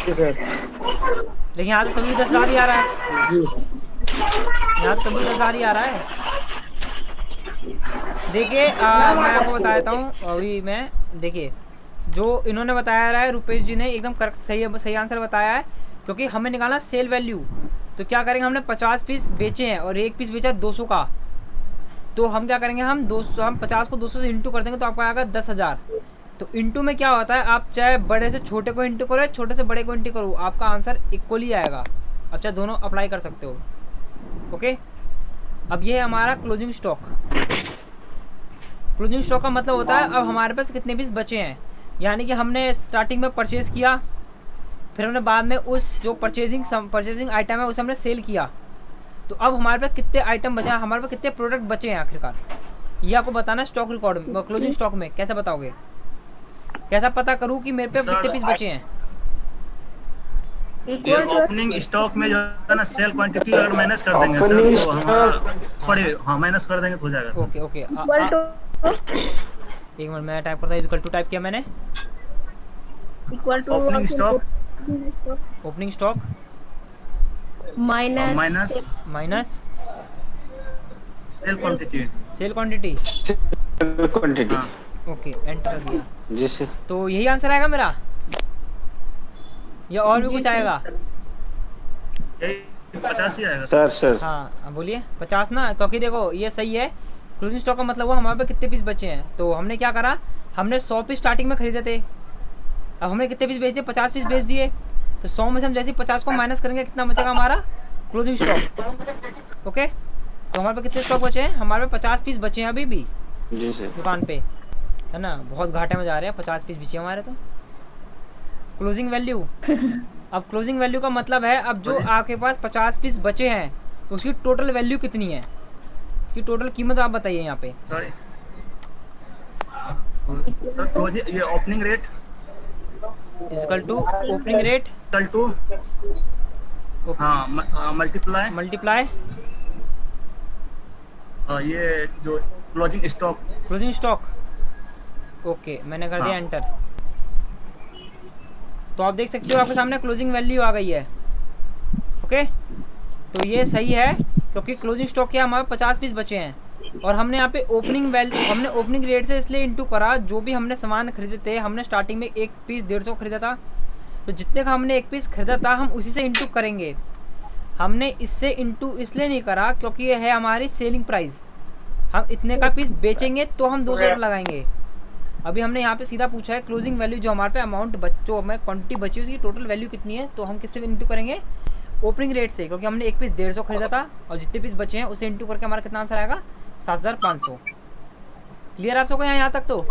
जी सर। लेकिन यहाँ तो तभी 10,000 ही आ रहा है, जी यहाँ तो तभी 10,000 ही आ रहा है। देखिए मैं आपको बता देता हूँ अभी मैं, देखिए जो इन्होंने बताया रहा है रुपेश जी ने एकदम करेक्ट सही आंसर बताया है, क्योंकि हमें निकालना सेल वैल्यू। तो क्या करेंगे, हमने 50 पीस बेचे हैं और एक पीस बेचा 200 का, तो हम क्या करेंगे, हम 50 को 200 से इंटू कर देंगे तो आपका आएगा 10,000। तो इंटू में क्या होता है, आप चाहे बड़े से छोटे को इंटू करो, छोटे से बड़े को इंटू करो, आपका आंसर इक्वली आएगा। अब चाहे दोनों अप्लाई कर सकते हो। ओके, अब ये है हमारा क्लोजिंग स्टॉक। क्लोजिंग स्टॉक का मतलब होता है अब हमारे पास कितने पीस बचे हैं, यानी कि हमने स्टार्टिंग में परचेज़ किया, फिर हमने बाद में उस जो परचेजिंग आइटम है उसे हमने सेल किया, तो अब हमारे पास कितने आइटम बचे हैं, हमारे पास कितने प्रोडक्ट बचे हैं आखिरकार, ये आपको बताना है स्टॉक रिकॉर्ड में, क्लोजिंग स्टॉक में। कैसे बताओगे, कैसा पता करूँ कि मेरे पे सर, कितने पीस बचे हैं? ये इक्वल टू ओपनिंग स्टॉक में जो है ना सेल क्वांटिटी अगर माइनस कर देंगे सर Opening तो हमारा सॉरी हाँ माइनस कर देंगे तो हो जाएगा sir. Okay okay equal to एक मिनट मैं टाइप करता हूँ, इक्वल टू टाइप किया मैंने, equal to opening stock opening stock minus minus minus sale quantity. Sale quantity. Quantity. हाँ ओके एंटर कर दिया। जी सर। तो यही आंसर आएगा मेरा या और भी कुछ आएगा? यही 50 ही आएगा सर। सर हाँ बोलिए 50 ना, क्योंकि देखो ये सही है। क्लोजिंग स्टॉक का मतलब हुआ हमारे पे कितने पीस बचे हैं, तो हमने क्या करा, हमने 100 पीस स्टार्टिंग में खरीदे थे, अब हमने कितने पीस बेच दिए, 50 पीस बेच दिए, तो 100 में से हम जैसे 50 को माइनस करेंगे कितना बचेगा हमारा क्लोजिंग स्टॉक। ओके तो हमारे पे कितने स्टॉक बचे हैं, हमारे पे 50 पीस बचे हैं अभी भी जी सर। दुकान पे, है ना, बहुत घाटे में जा रहे हैं, 50 पीस बचे हमारे। तो क्लोजिंग वैल्यू, अब क्लोजिंग वैल्यू का मतलब है अब जो आपके पास 50 पीस बचे हैं उसकी टोटल वैल्यू कितनी है, उसकी टोटल कीमत आप बताइए यहाँ पे। सॉरी सर क्लोजिंग ये opening rate equal to opening rate equal to हाँ मल्टीप्लाई मल्टीप्लाई ये जो closing stock. Closing stock. Okay मैंने कर दिया हाँ। एंटर। तो आप देख सकते हो आपके सामने क्लोजिंग वैल्यू आ गई है। ओके तो ये सही है क्योंकि क्लोजिंग स्टॉक के हमारे 50 पीस बचे हैं और हमने यहाँ पे ओपनिंग वैल्यू, हमने ओपनिंग रेट से इसलिए इंटू करा, जो भी हमने सामान खरीदे थे, हमने स्टार्टिंग में एक पीस 150 खरीदा था, तो जितने का हमने एक पीस खरीदा था हम उसी से इंटू करेंगे। हमने इससे इंटू इसलिए नहीं करा क्योंकि ये है हमारी सेलिंग प्राइस, हम इतने का पीस बेचेंगे तो हम 200 रुपये लगाएंगे। अभी हमने यहाँ पे सीधा पूछा है क्लोजिंग वैल्यू, जो हमारे पे अमाउंट जो हमें क्वांटिटी बची उसकी टोटल वैल्यू कितनी है, तो हम किससे इंटू करेंगे, ओपनिंग रेट से, क्योंकि हमने एक पीस 150 खरीदा था और जितने पीस बचे हैं उसे इंटू करके हमारा कितना आंसर आएगा 7500। क्लियर आप सबको यहाँ तक? तो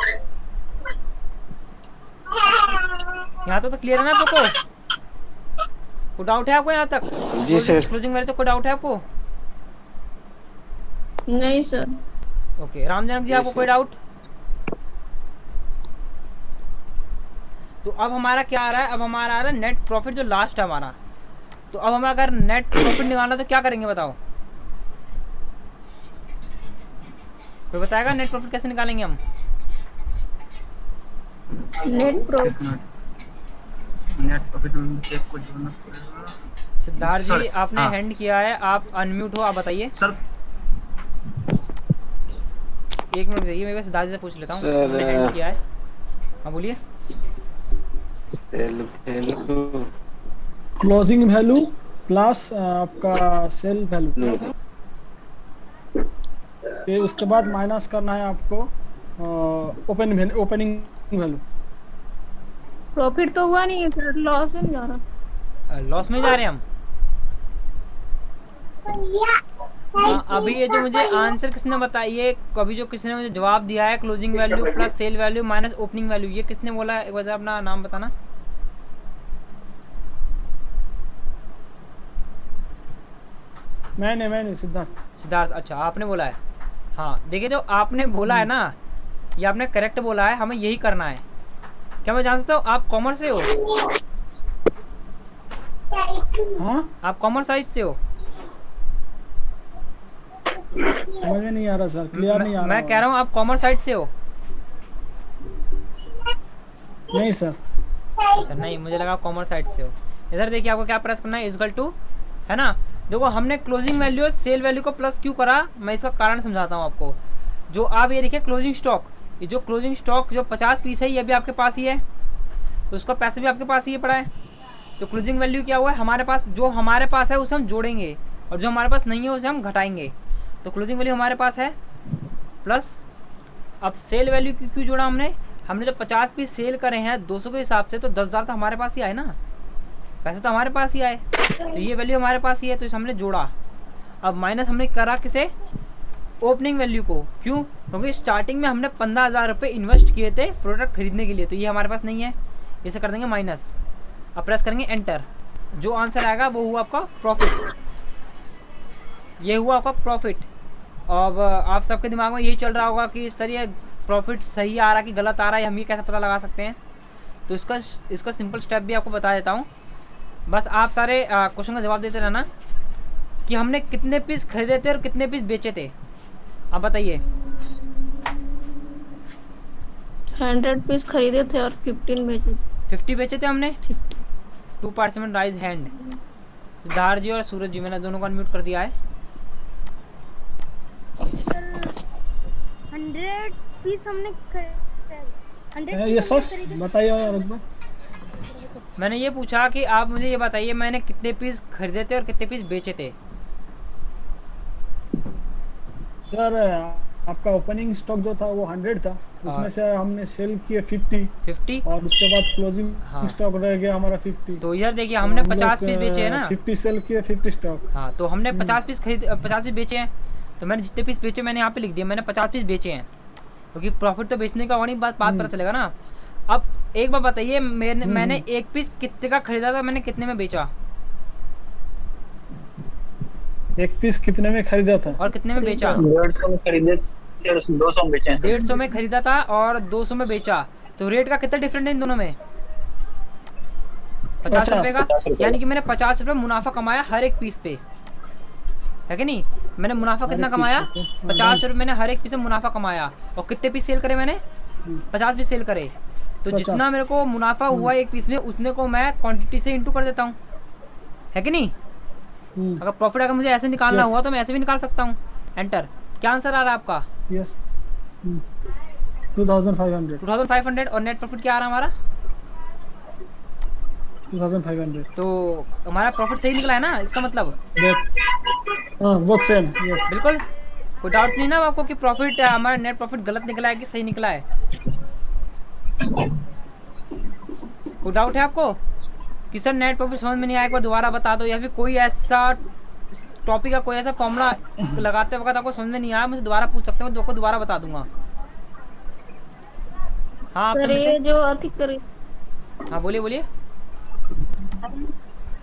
यहाँ तो क्लियर है ना सबको? कोई डाउट है आपको यहाँ तक? जी सर। क्लोजिंग वैल्यू तो कोई डाउट है आपको? नहीं सर। ओके रामजनक जी आपको कोई डाउट? तो अब हमारा क्या आ रहा है, अब हमारा आ रहा है नेट प्रॉफिट जो लास्ट है हमारा। तो अब हमें अगर नेट प्रॉफिट निकालना तो क्या करेंगे बताओ, कोई बताएगा नेट प्रॉफिट कैसे निकालेंगे हम? नेट प्रॉफिट नेट प्रॉफिट एक को जोड़ना पड़ेगा। सिद्धार्थ जी Sorry, आपने हाँ। हैंड किया है, आप अनम्यूट हो, आप बताइए। सर एक मिनट चाहिए मेरे को, सिद्धार्थ जी से पूछ लेता हूँ। सर, आपने हैंड किया है, हाँ बोलिए। Sale value closing value plus आपका सेल वैल्यू, फिर उसके बाद माइनस करना है आपको ओपनिंग वैल्यू। प्रॉफिट तो हुआ नहीं है सर, लॉस में जा रहा। लॉस में जा रहे हैं हम। हाँ, अभी ये जो मुझे आंसर किसने बताइए, कभी जो किसने मुझे जवाब दिया है closing value plus sale value minus opening value, ये किसने बोला है? एक बार अपना नाम बताना। मैंने सिद्धार्थ। सिद्धार्थ, अच्छा आपने बोला है। हाँ देखिए जो आपने बोला है ना, ये आपने करेक्ट बोला है, हमें यही करना है। क्या मैं जान सकता हूँ आप कॉमर्स से हो? हाँ आप कॉमर्स साइड से हो? समझ में नहीं आ रहा सर, क्लियर नहीं आ रहा। मैं कह रहा हूँ आप कॉमर्स साइड से हो? नहीं सर। अच्छा नहीं, मुझे लगा कॉमर्स साइड से हो। इधर देखिए आपको क्या प्रेस करना है, इक्वल टू, है ना। देखो हमने क्लोजिंग वैल्यू और सेल वैल्यू को प्लस क्यों करा, मैं इसका कारण समझाता हूँ आपको। जो आप ये देखिए क्लोजिंग स्टॉक, ये जो क्लोजिंग स्टॉक जो 50 पीस है ये भी आपके पास ही है, तो उसका पैसा भी आपके पास ही पड़ा है। तो क्लोजिंग वैल्यू क्या हुआ है हमारे पास, जो हमारे पास है उसे हम जोड़ेंगे और जो हमारे पास नहीं है उसे हम घटाएंगे। तो क्लोजिंग वैल्यू हमारे पास है प्लस, अब सेल वैल्यू क्यों जोड़ा हमने जो 50 पीस सेल करे हैं 200 के हिसाब से, तो 10,000 तो हमारे पास ही आए ना, पैसे तो हमारे पास ही आए, तो ये वैल्यू हमारे पास ही है, तो इसे हमने जोड़ा। अब माइनस हमने करा किसे, ओपनिंग वैल्यू को। क्यों? क्योंकि स्टार्टिंग में हमने 15,000 रुपये इन्वेस्ट किए थे प्रोडक्ट खरीदने के लिए, तो ये हमारे पास नहीं है, इसे कर देंगे माइनस। अब प्रेस करेंगे एंटर, जो आंसर आएगा वो हुआ आपका प्रॉफिट। ये हुआ आपका प्रॉफिट। अब आप सबके दिमाग में यही चल रहा होगा कि सर ये प्रॉफिट सही आ रहा है कि गलत आ रहा है, हम ये कैसे पता लगा सकते हैं। तो इसका सिंपल स्टेप भी आपको बता देता हूँ। बस आप सारे क्वेश्चन का जवाब देते रहना कि हमने कितने पीस खरीदे थे और कितने पीस बेचे थे। आप बताइए। 100 पीस खरीदे थे और 15 बेचे थे। 50 बेचे थे हमने। 2 पार्टिसिपेंट राइज हैंड। सिद्धार्थ जी और सूरज जी, मैंने दोनों को अनम्यूट कर दिया है। 100 पीस हमने खरीदे। ये सर बताइए और एक बार। मैंने ये पूछा कि आप मुझे ये बताइए मैंने कितने पीस खरीदे थे और कितने पीस बेचे थे। सर आपका ओपनिंग स्टॉक जो था वो 100 था, उसमें से हमने सेल किए 50 और उसके बाद क्लोजिंग हाँ। स्टॉक रह गया हमारा 50। तो इधर देखिए हमने 50 पीस बेचे हैं ना। 50 सेल किए 50 स्टॉक। हाँ, तो हमने 50 पीस बेचे हैं। तो मैंने जितने पीस बेचे मैंने यहाँ पे लिख दिया, मैंने 50 पीस बेचे हैं, क्योंकि प्रॉफिट तो बेचने का वही बात पता चलेगा ना। अब एक बार बताइए मैंने एक पीस कितने का खरीदा था, मैंने कितने में बेचा? एक पीस कितने में खरीदा था और कितने में बेचा? 150 में खरीदे थे, 200 में बेचे हैं सर। 150 में खरीदा था और 200 में बेचा। तो रेट का कितना डिफरेंट है इन दोनों में? 50 रुपए का। 50 रुपए। यानी कि मैंने 50 रुपए मुनाफा कमाया हर एक पीस पे, है कि नहीं? मैंने मुनाफा कितना कमाया? 50 रुपए मैंने हर एक पीस से मुनाफा कमाया। और कितने पीस सेल करे मैंने? 50 पीस सेल करे। तो 50। जितना मेरे को मुनाफा हुआ एक पीस में, उतने को मैं क्वांटिटी से इंटू कर देता हूँ, है कि नहीं? अगर प्रॉफिट अगर मुझे ऐसे निकालना हुआ तो मैं ऐसे भी निकाल सकता हूँ। एंटर। क्या आंसर आ रहा है आपका? यस 2500। 2500। और नेट प्रॉफिट क्या आ रहा है हमारा? 2500। तो हमारा प्रॉफिट सही निकला है ना, इसका मतलब? वो सेम। यस बिल्कुल। कोई डाउट नहीं ना आपको कि प्रॉफिट हमारा नेट प्रॉफिट गलत निकला है कि सही निकला है? कोई डाउट है आपको कि सर नेट प्रॉफिट समझ में नहीं आया, एक बार दोबारा बता दो, या फिर कोई ऐसा टॉपिक का कोई ऐसा फॉर्मूला लगाते वक्त आपको समझ में नहीं आया, मुझे दोबारा पूछ सकते हो, मैं दोबारा बता दूंगा। हाँ आप सर समझ ये से? जो अति कर हाँ बोलिए बोलिए।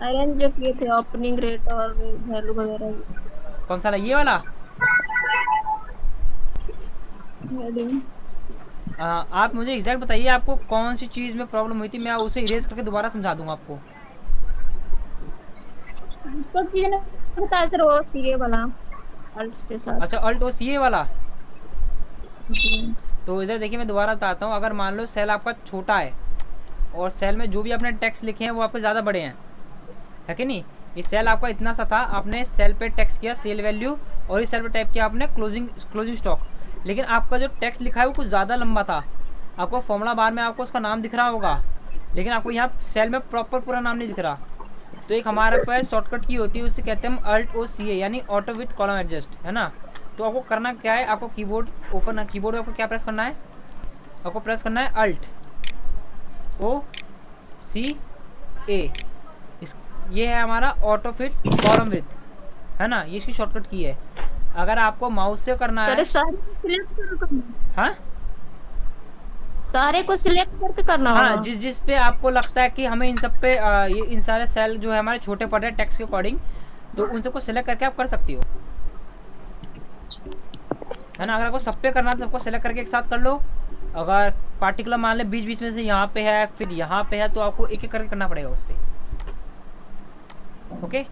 अरेंज जो किए थे ओपनिंग रेट और वैल्यू वगैरह। कौन सा ये वाला? आप मुझे एग्जैक्ट बताइए आपको कौन सी चीज़ में प्रॉब्लम हुई थी, मैं उसे इरेज करके दोबारा समझा दूंगा आपको। सब चीजें ने बताया सर, वो सीए वाला अल्ट के साथ। अच्छा, अल्ट और सीए वाला। तो इधर देखिए मैं दोबारा बताता हूँ। अगर मान लो सेल आपका छोटा है और सेल में जो भी आपने टैक्स लिखे हैं वो आपके ज़्यादा बड़े हैं, है कि नहीं? ये सेल आपका इतना सा था, आपने सेल पे टैक्स किया सेल वैल्यू, और इस सेल पे टाइप किया आपने क्लोजिंग स्टॉक। लेकिन आपका जो टैक्स लिखा है वो कुछ ज़्यादा लंबा था। आपको फॉर्मूला बार में आपको उसका नाम दिख रहा होगा, लेकिन आपको यहाँ सेल में प्रॉपर पूरा नाम नहीं दिख रहा। तो एक हमारे पास शॉर्टकट की होती है, उससे कहते हैं हम अल्ट ओ सी ए, यानी ऑटो विथ कॉलम एडजस्ट, है ना? तो आपको करना क्या है, आपको कीबोर्ड में आपको क्या प्रेस करना है? आपको प्रेस करना है अल्ट ओ सी ए। ये है हमारा ऑटो फिट कॉलम विथ, है ना? ये इसकी शॉर्टकट की है। अगर आपको माउस से करना है, सारे सिलेक्ट करना। हाँ सारे को सिलेक्ट करके करना होगा। हाँ, जिस पे आपको लगता है कि हमें इन सब पे ये इन सारे सेल जो है हमारे छोटे पड़ रहे हैं टैक्स के अकॉर्डिंग, तो उन सबको सिलेक्ट करके आप कर सकती हो, है ना? अगर आपको सब पे करना है तो सबको सिलेक्ट करके एक साथ कर लो। अगर पार्टिकुलर मान ले बीच में से यहाँ पे है फिर यहाँ पे है, तो आपको एक एक करके करना पड़ेगा उस पर। ओके,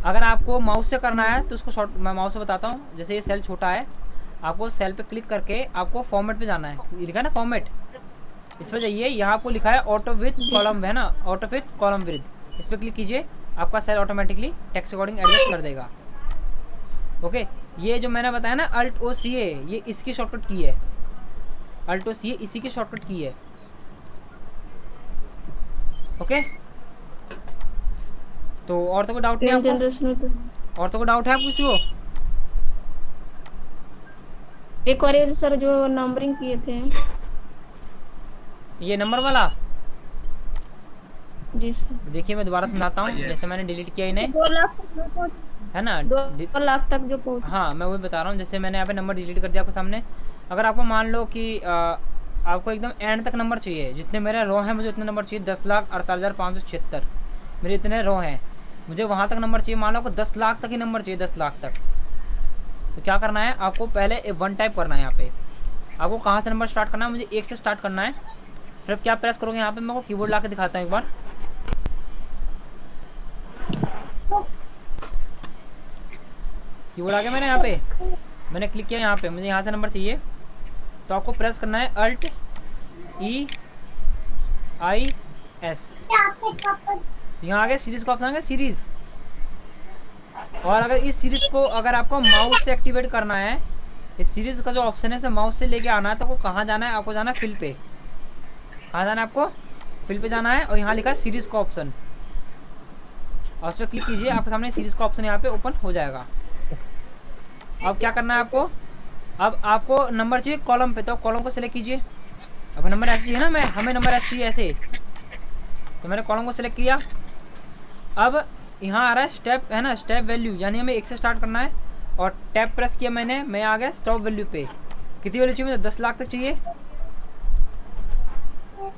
अगर आपको माउस से करना है तो उसको शॉर्ट मैं माउस से बताता हूँ। जैसे ये सेल छोटा है, आपको सेल पे क्लिक करके आपको फॉर्मेट पे जाना है। ये लिखा है ना फॉर्मेट, इस पर जाइए। यहाँ आपको लिखा है ऑटो विथ कॉलम, है ना? ऑटो विथ कॉलम विद, इस पर क्लिक कीजिए, आपका cell automatically text according adjust कर देगा। ओके, ये जो मैंने बताया ना अल्ट ओ सी ए, ये इसकी शॉर्टकट की है। अल्ट ओ सी ए इसी की शॉर्टकट की है। ओके, तो और तो कोई डाउट नहीं आपको? और तो कोई डाउट है आपको किसी को? एक बार ये सर जो नंबरिंग किए थे, ये नंबर वाला जी सर। देखिए मैं दोबारा समझाता हूँ। जैसे मैंने डिलीट किया इन्हें, 2 लाख तक है ना? 2 लाख तक जो पहुंच। हाँ, मैं वही बता रहा हूँ। जैसे मैंने यहाँ पे नंबर डिलीट कर दिया आपके सामने। अगर आपको मान लो कि आपको एकदम एंड तक नंबर चाहिए, जितने मेरे रो हैं मुझे उतने नंबर चाहिए, 10,48,576 मेरे इतने रो हैं, मुझे वहाँ तक नंबर चाहिए। मान लो आपको 10 लाख तक ही नंबर चाहिए, 10 लाख तक, तो क्या करना है आपको, पहले F1 टाइप करना है। यहाँ पे आपको कहाँ से नंबर स्टार्ट करना है, मुझे 1 से स्टार्ट करना है। फिर क्या प्रेस करोगे यहाँ पे, मैं को कीबोर्ड ला के दिखाता हूँ एक बार। कीबोर्ड आ गया मेरे यहाँ पे, मैंने क्लिक किया यहाँ पे, मुझे यहाँ से नंबर चाहिए। तो आपको प्रेस करना है Alt E I S। यहाँ आ गया सीरीज का ऑप्शन, आ गया सीरीज। और अगर इस सीरीज को अगर आपको माउस से एक्टिवेट करना है, इस सीरीज का जो ऑप्शन है इसे माउस से लेके आना है, तो आपको कहाँ जाना है, आपको जाना है फिल पे। कहाँ जाना है आपको, फिल पे जाना है। और यहाँ लिखा है सीरीज का ऑप्शन, और उस पर क्लिक कीजिए, आपके सामने सीरीज का ऑप्शन यहाँ पे ओपन हो जाएगा। अब क्या करना है आपको, अब आपको नंबर चाहिए कॉलम पे, तो कॉलम को सिलेक्ट कीजिए। अब नंबर ऐसे चाहिए ना, हमें नंबर ऐसे चाहिए ऐसे, तो मैंने कॉलम को सिलेक्ट किया। अब यहाँ आ रहा है स्टेप, है ना, स्टेप वैल्यू, यानी हमें 1 से स्टार्ट करना है। और टैप प्रेस किया मैंने, मैं आ गया स्टॉप वैल्यू पे। कितनी वैल्यू चाहिए मुझे, 10 लाख तक चाहिए।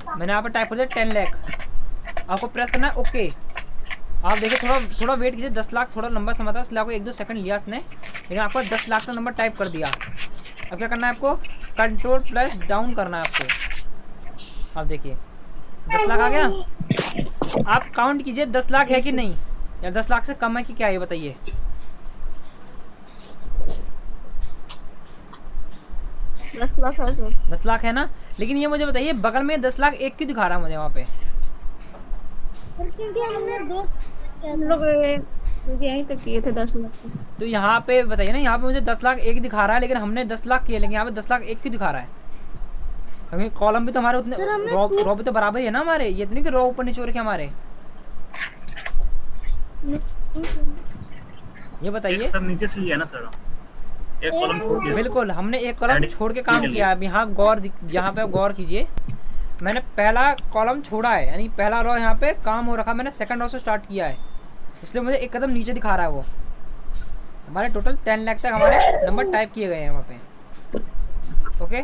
मैंने यहाँ पर टाइप कर दिया 10 लाख। आपको प्रेस करना है ओके। आप देखिए थोड़ा वेट कीजिए, 10 लाख थोड़ा लंबा समय था, इसलिए आपको 1-2 सेकंड लिया उसने, लेकिन आपको 10 लाख का नंबर टाइप कर दिया। अब क्या करना है आपको, Ctrl+ डाउन करना है आपको। अब देखिए 10 लाख आ गया। आप काउंट कीजिए 10 लाख है कि नहीं, या 10 लाख से कम है कि क्या, ये बताइए। दस लाख है सर। 10 लाख है ना, लेकिन ये मुझे बताइए बगल में 10 लाख एक क्यों दिखा रहा है मुझे वहाँ पे। सर क्योंकि हमने दोस्त हम लोग यहीं तक किए थे 10 लाख। तो यहाँ पे बताइए ना, यहाँ पे मुझे 10 लाख एक दिखा रहा है, लेकिन हमने 10 लाख किए, लेकिन यहाँ पे 10 लाख एक क्यों दिखा रहा है। क्योंकि कॉलम भी तो हमारे उतने रो भी तो बराबर ही है ना हमारे, ये तो नहीं कि रो ऊपर नीचे हो रखे हमारे। ये बताइए सर नीचे से लिया ना सर, एक कॉलम छोड़ दिया। बिल्कुल, हमने एक कॉलम छोड़ के काम किया है। अब यहाँ पे गौर कीजिए, मैंने पहला कॉलम छोड़ा है, यानी पहला रो यहाँ पे काम हो रखा, मैंने सेकंड रो से स्टार्ट किया है, इसलिए मुझे एक कदम नीचे दिखा रहा है। वो हमारे टोटल 10 लाख तक हमारे नंबर टाइप किए गए हैं वहाँ पे। ओके,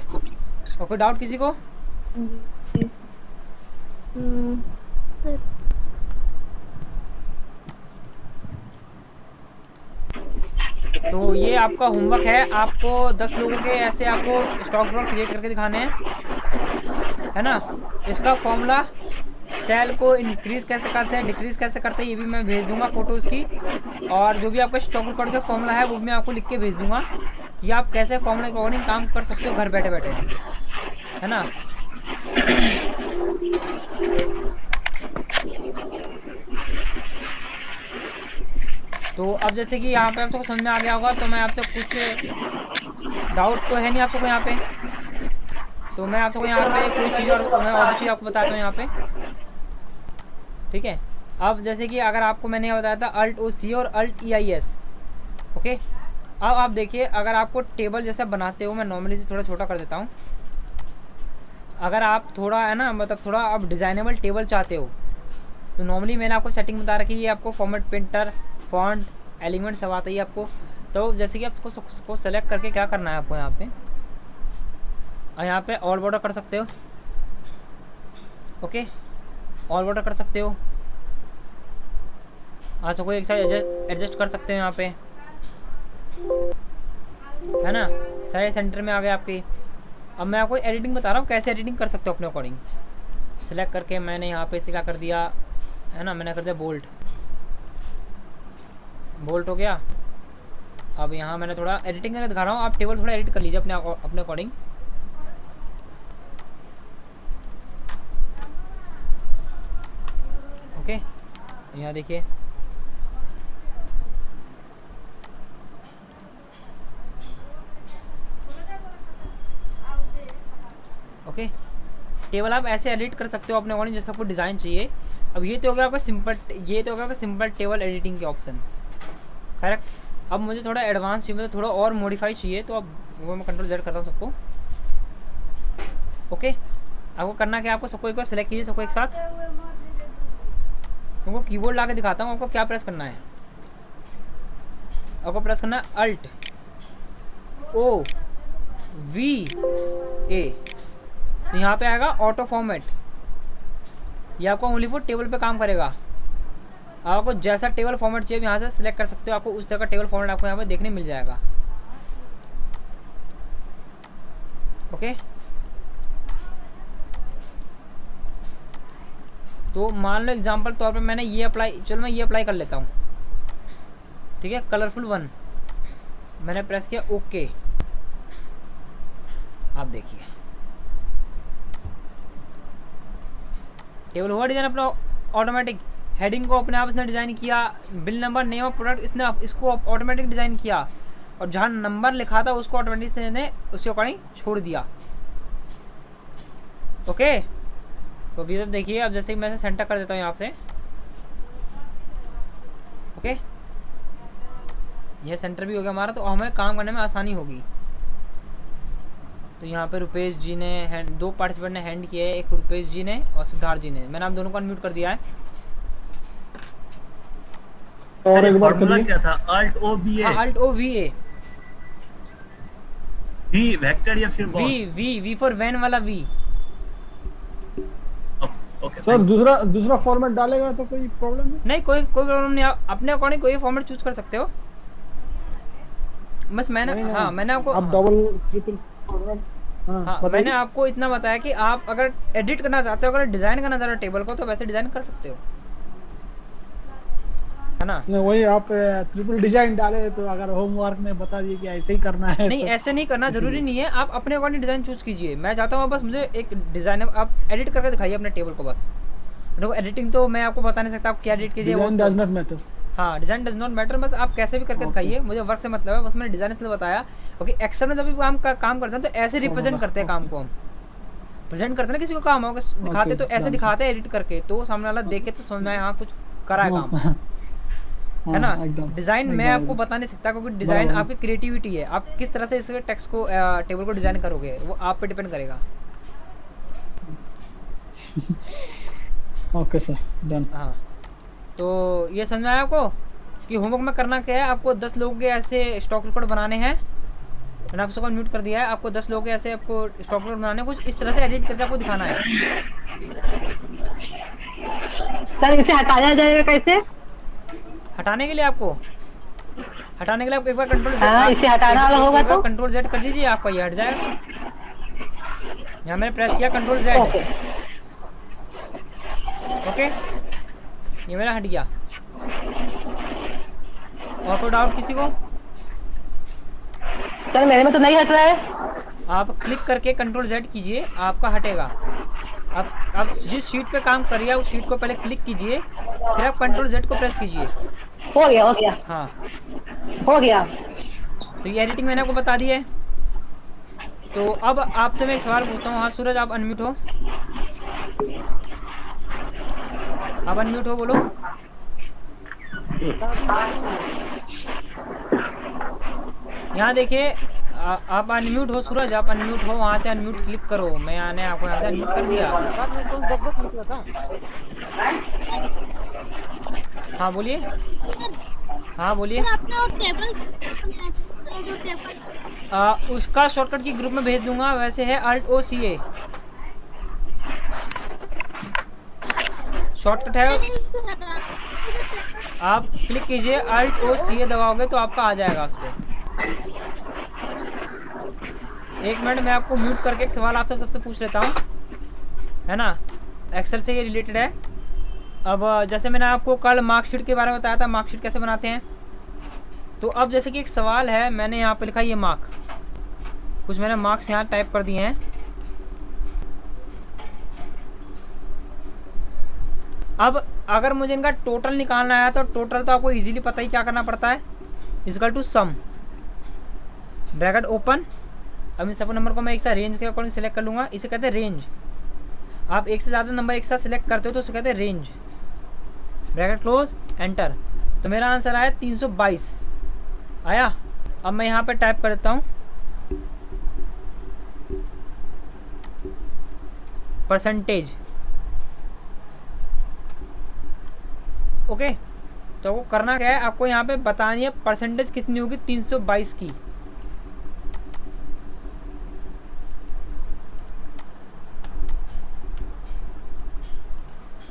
और कोई डाउट किसी को? तो ये आपका होमवर्क है, आपको 10 लोगों के ऐसे आपको स्टॉक ड्रॉ क्रिएट करके दिखाने हैं, है ना। इसका फॉर्मूला, सेल को इंक्रीज कैसे करते हैं, डिक्रीज कैसे करते हैं, ये भी मैं भेज दूंगा फोटोज़ की। और जो भी आपका स्टॉक रिकॉर्ड का फॉर्मूला है वो भी मैं आपको लिख के भेज दूंगा कि आप कैसे फॉर्मूला के अकॉर्डिंग काम कर सकते हो घर बैठे बैठे, है ना। तो अब जैसे कि यहाँ पे आप सबको समझ में आ गया होगा, तो मैं आपसे कुछ डाउट तो है नहीं आप सबको यहाँ पे, तो मैं आप सबको यहाँ पे कोई चीज़ और मैं और भी चीज़ आपको बताता हूँ यहाँ पे, ठीक है। अब जैसे कि अगर आपको मैंने यहाँ बताया था Alt+O+C और Alt+EIS, ओके। अब आप देखिए, अगर आपको टेबल जैसा बनाते हो, मैं नॉर्मली से थोड़ा छोटा कर देता हूँ। अगर आप थोड़ा, है ना, मतलब थोड़ा आप डिज़ाइनेबल टेबल चाहते हो, तो नॉर्मली मैंने आपको सेटिंग बता रखी है, ये आपको फॉर्मेट, प्रिंटर, फॉन्ट, एलिमेंट सब आता ही आपको। तो जैसे कि आप उसको सेलेक्ट करके क्या करना है आपको यहाँ पे, और यहाँ पे ऑल बॉर्डर कर सकते हो, ओके, ऑल बॉर्डर कर सकते हो। आप सबको एक साइड एडजस्ट कर सकते हो यहाँ पे, है ना, सारे सेंटर में आ गए आपके। अब मैं आपको एडिटिंग बता रहा हूँ कैसे एडिटिंग कर सकते हो अपने अकॉर्डिंग। सेलेक्ट करके मैंने यहाँ पे इसे क्या कर दिया, है ना, मैंने कर दिया बोल्ट हो गया। अब यहाँ मैंने थोड़ा एडिटिंग करके दिखा रहा हूँ, आप टेबल थोड़ा एडिट कर लीजिए अपने अकॉर्डिंग। ओके, यहाँ देखिए, ओके, टेबल आप ऐसे एडिट कर सकते हो अपने अकॉर्डिंग जैसा आपको डिज़ाइन चाहिए। अब ये तो हो गया आपका सिंपल टेबल एडिटिंग के ऑप्शंस, करेक्ट। अब मुझे थोड़ा एडवांस चाहिए, मुझे थोड़ा और मॉडिफाई चाहिए, तो अब वो मैं Ctrl+Z करता हूँ सबको, ओके। आपको करना क्या, आपको सबको एक बार सेलेक्ट कीजिए, सबको एक साथ। तुमको कीबोर्ड ला के दिखाता हूँ आपको क्या प्रेस करना है। आपको प्रेस करना है Alt+O+V+A, तो यहाँ पे आएगा ऑटो फॉर्मेट। ये आपको ओनली फॉर टेबल पे काम करेगा। आपको जैसा टेबल फॉर्मेट चाहिए यहाँ से सिलेक्ट कर सकते हो, आपको उस तरह का टेबल फॉर्मेट आपको यहाँ पे देखने मिल जाएगा। ओके, तो मान लो एग्जांपल तौर पे मैंने ये अप्लाई, चलो मैं ये अप्लाई कर लेता हूँ, ठीक है, कलरफुल 1 मैंने प्रेस किया, ओके। आप देखिए टेबल हुआ डिजाइन अपना ऑटोमेटिक, हेडिंग को अपने आप इसने डिज़ाइन किया, bill number, name of product इसने इसको ऑटोमेटिक डिज़ाइन किया, और जहाँ नंबर लिखा था उसको ऑटोमेटिक से ने उसके अकॉर्डिंग छोड़ दिया। ओके, तो अभी तक देखिए, अब जैसे कि मैं सेंटर कर देता हूँ यहाँ से, ओके, ये सेंटर भी हो गया हमारा, तो हमें काम करने में आसानी होगी। तो यहाँ पे रुपेश जी ने दो पार्टिसिपेंट ने हैंड किए, एक रुपेश जी ने और सिद्धार्थ जी ने, मैंने आप दोनों को अनम्यूट कर दिया है। और एक बार फॉर्मूला करिए। क्या था? Alt O B A, alt O V A, V vector या फिर वी फॉर वैन वाला वी। ओके सर दूसरा फॉर्मेट डालेगा तो कोई प्रॉब्लम है? नहीं, कोई प्रॉब्लम नहीं, आप अपने अकॉर्डिंग कोई फॉर्मेट चूज कर सकते हो, बस मैंने नहीं, हाँ मैंने आपको आप डबल ट्रिपल फॉर्मेट, हाँ बताइए। मैंने आपको इतना बताया कि आप अगर एडिट करना चाहते हो, अगर डिज़ाइन करना चाहते हो टेबल को, तो वैसे डिज़ाइन कर सकते हो, है ना। नहीं, वही आप ट्रिपल डिजाइन डाले तो अगर होमवर्क में बता दिए कि ऐसे ही करना है नहीं तो ऐसे नहीं करना जरूरी नहीं है, आप अपने अकॉर्डिंग डिज़ाइन चूज कीजिए। मैं चाहता हूँ बस मुझे एक डिज़ाइन आप एडिट करके दिखाइए अपने टेबल को बस। देखो एडिटिंग तो मैं आपको बता नहीं सकता आप क्या एडिट कीजिए, वो डिजाइन डज नॉट मैटर। हाँ डिज़ाइन डज नॉट मैटर, बस आप कैसे भी करके दिखाइए, मुझे वर्क से मतलब है, बस मैंने डिज़ाइन इसलिए बताया क्योंकि एक्सेल में जब भी काम करते हैं तो ऐसे रिप्रेजेंट करते हैं काम को, हम प्रेजेंट करते हैं ना, किसी को काम होगा दिखाते तो ऐसे दिखाते हैं एडिट करके, तो सामने वाला देखे तो समझ में आए हाँ कुछ करा है काम, है ना। डिज़ाइन मैं आपको बता नहीं सकता क्योंकि डिज़ाइन आपकी क्रिएटिविटी है, आप किस तरह से इसके टेक्स्ट को टेबल को डिज़ाइन करोगे वो आप पे डिपेंड करेगा। Okay sir, done. हाँ तो ये समझ में आया आपको कि होमवर्क में करना क्या है, आपको 10 लोगों के ऐसे स्टॉक रिकॉर्ड बनाने हैं, मैंने आप सबको म्यूट कर दिया है, आपको 10 लोगों के ऐसे आपको स्टॉक रिकॉर्ड बनाने हैं, कुछ इस तरह से एडिट करके आपको दिखाना है। सर इसे हटाया जाएगा कैसे? हटाने के लिए आपको एक बार कंट्रोल हाँ, इसे हटाना वाला होगा तो कंट्रोल Z कर दीजिए, आपका ये हट जाएगा। यहाँ मैंने प्रेस किया कंट्रोल Z, ओके ये मेरा हट गया। और कोई डाउट किसी को? सर मेरे में तो नहीं हट रहा है। आप क्लिक करके कंट्रोल Z कीजिए, आपका हटेगा। आप जिस शीट पे काम करिए उस शीट को पहले क्लिक कीजिए, फिर आप कंट्रोल Z को प्रेस कीजिए। हो गया हाँ हो गया। तो ये एडिटिंग मैंने आपको बता दी है। तो अब आपसे मैं एक सवाल पूछता हूँ। हाँ सूरज आप अनम्यूट हो, आप अनम्यूट हो, बोलो। यहाँ देखिए आप अनम्यूट हो सूरज, आप अनम्यूट हो, वहाँ से अनम्यूट क्लिक करो। मैं आने आपको यहाँ से अनम्यूट कर दिया। हाँ बोलिए, हाँ बोलिए। आपने वो टेबल जो टेबल उसका शॉर्टकट की ग्रुप में भेज दूंगा। वैसे है Alt O C A shortcut है, आप क्लिक कीजिए Alt O C A दबाओगे तो आपका आ जाएगा उस पर। एक मिनट मैं आपको म्यूट करके एक सवाल आप सबसे पूछ लेता हूँ, है ना, एक्सेल से ये रिलेटेड है। अब जैसे मैंने आपको कल मार्कशीट के बारे में बताया था, मार्कशीट कैसे बनाते हैं। तो अब जैसे कि एक सवाल है, मैंने यहाँ पे लिखा ये मार्क, कुछ मैंने मार्क्स यहाँ टाइप कर दिए हैं। अब अगर मुझे इनका टोटल निकालना है तो टोटल तो आपको इजीली पता ही क्या करना पड़ता है, equal to sum, bracket open. अब इन सब नंबर को मैं एक साथ रेंज के अकॉर्डिंग सेलेक्ट कर लूँगा, इसे कहते हैं रेंज। आप एक से ज़्यादा नंबर एक साथ सेलेक्ट करते हो तो उसे कहते हैं रेंज, ब्रैकेट क्लोज, एंटर। तो मेरा आंसर आया 322 आया। अब मैं यहाँ पे टाइप कर देता हूँ परसेंटेज, ओके। तो वो करना क्या है, आपको यहाँ पे बतानी है परसेंटेज कितनी होगी 322 की।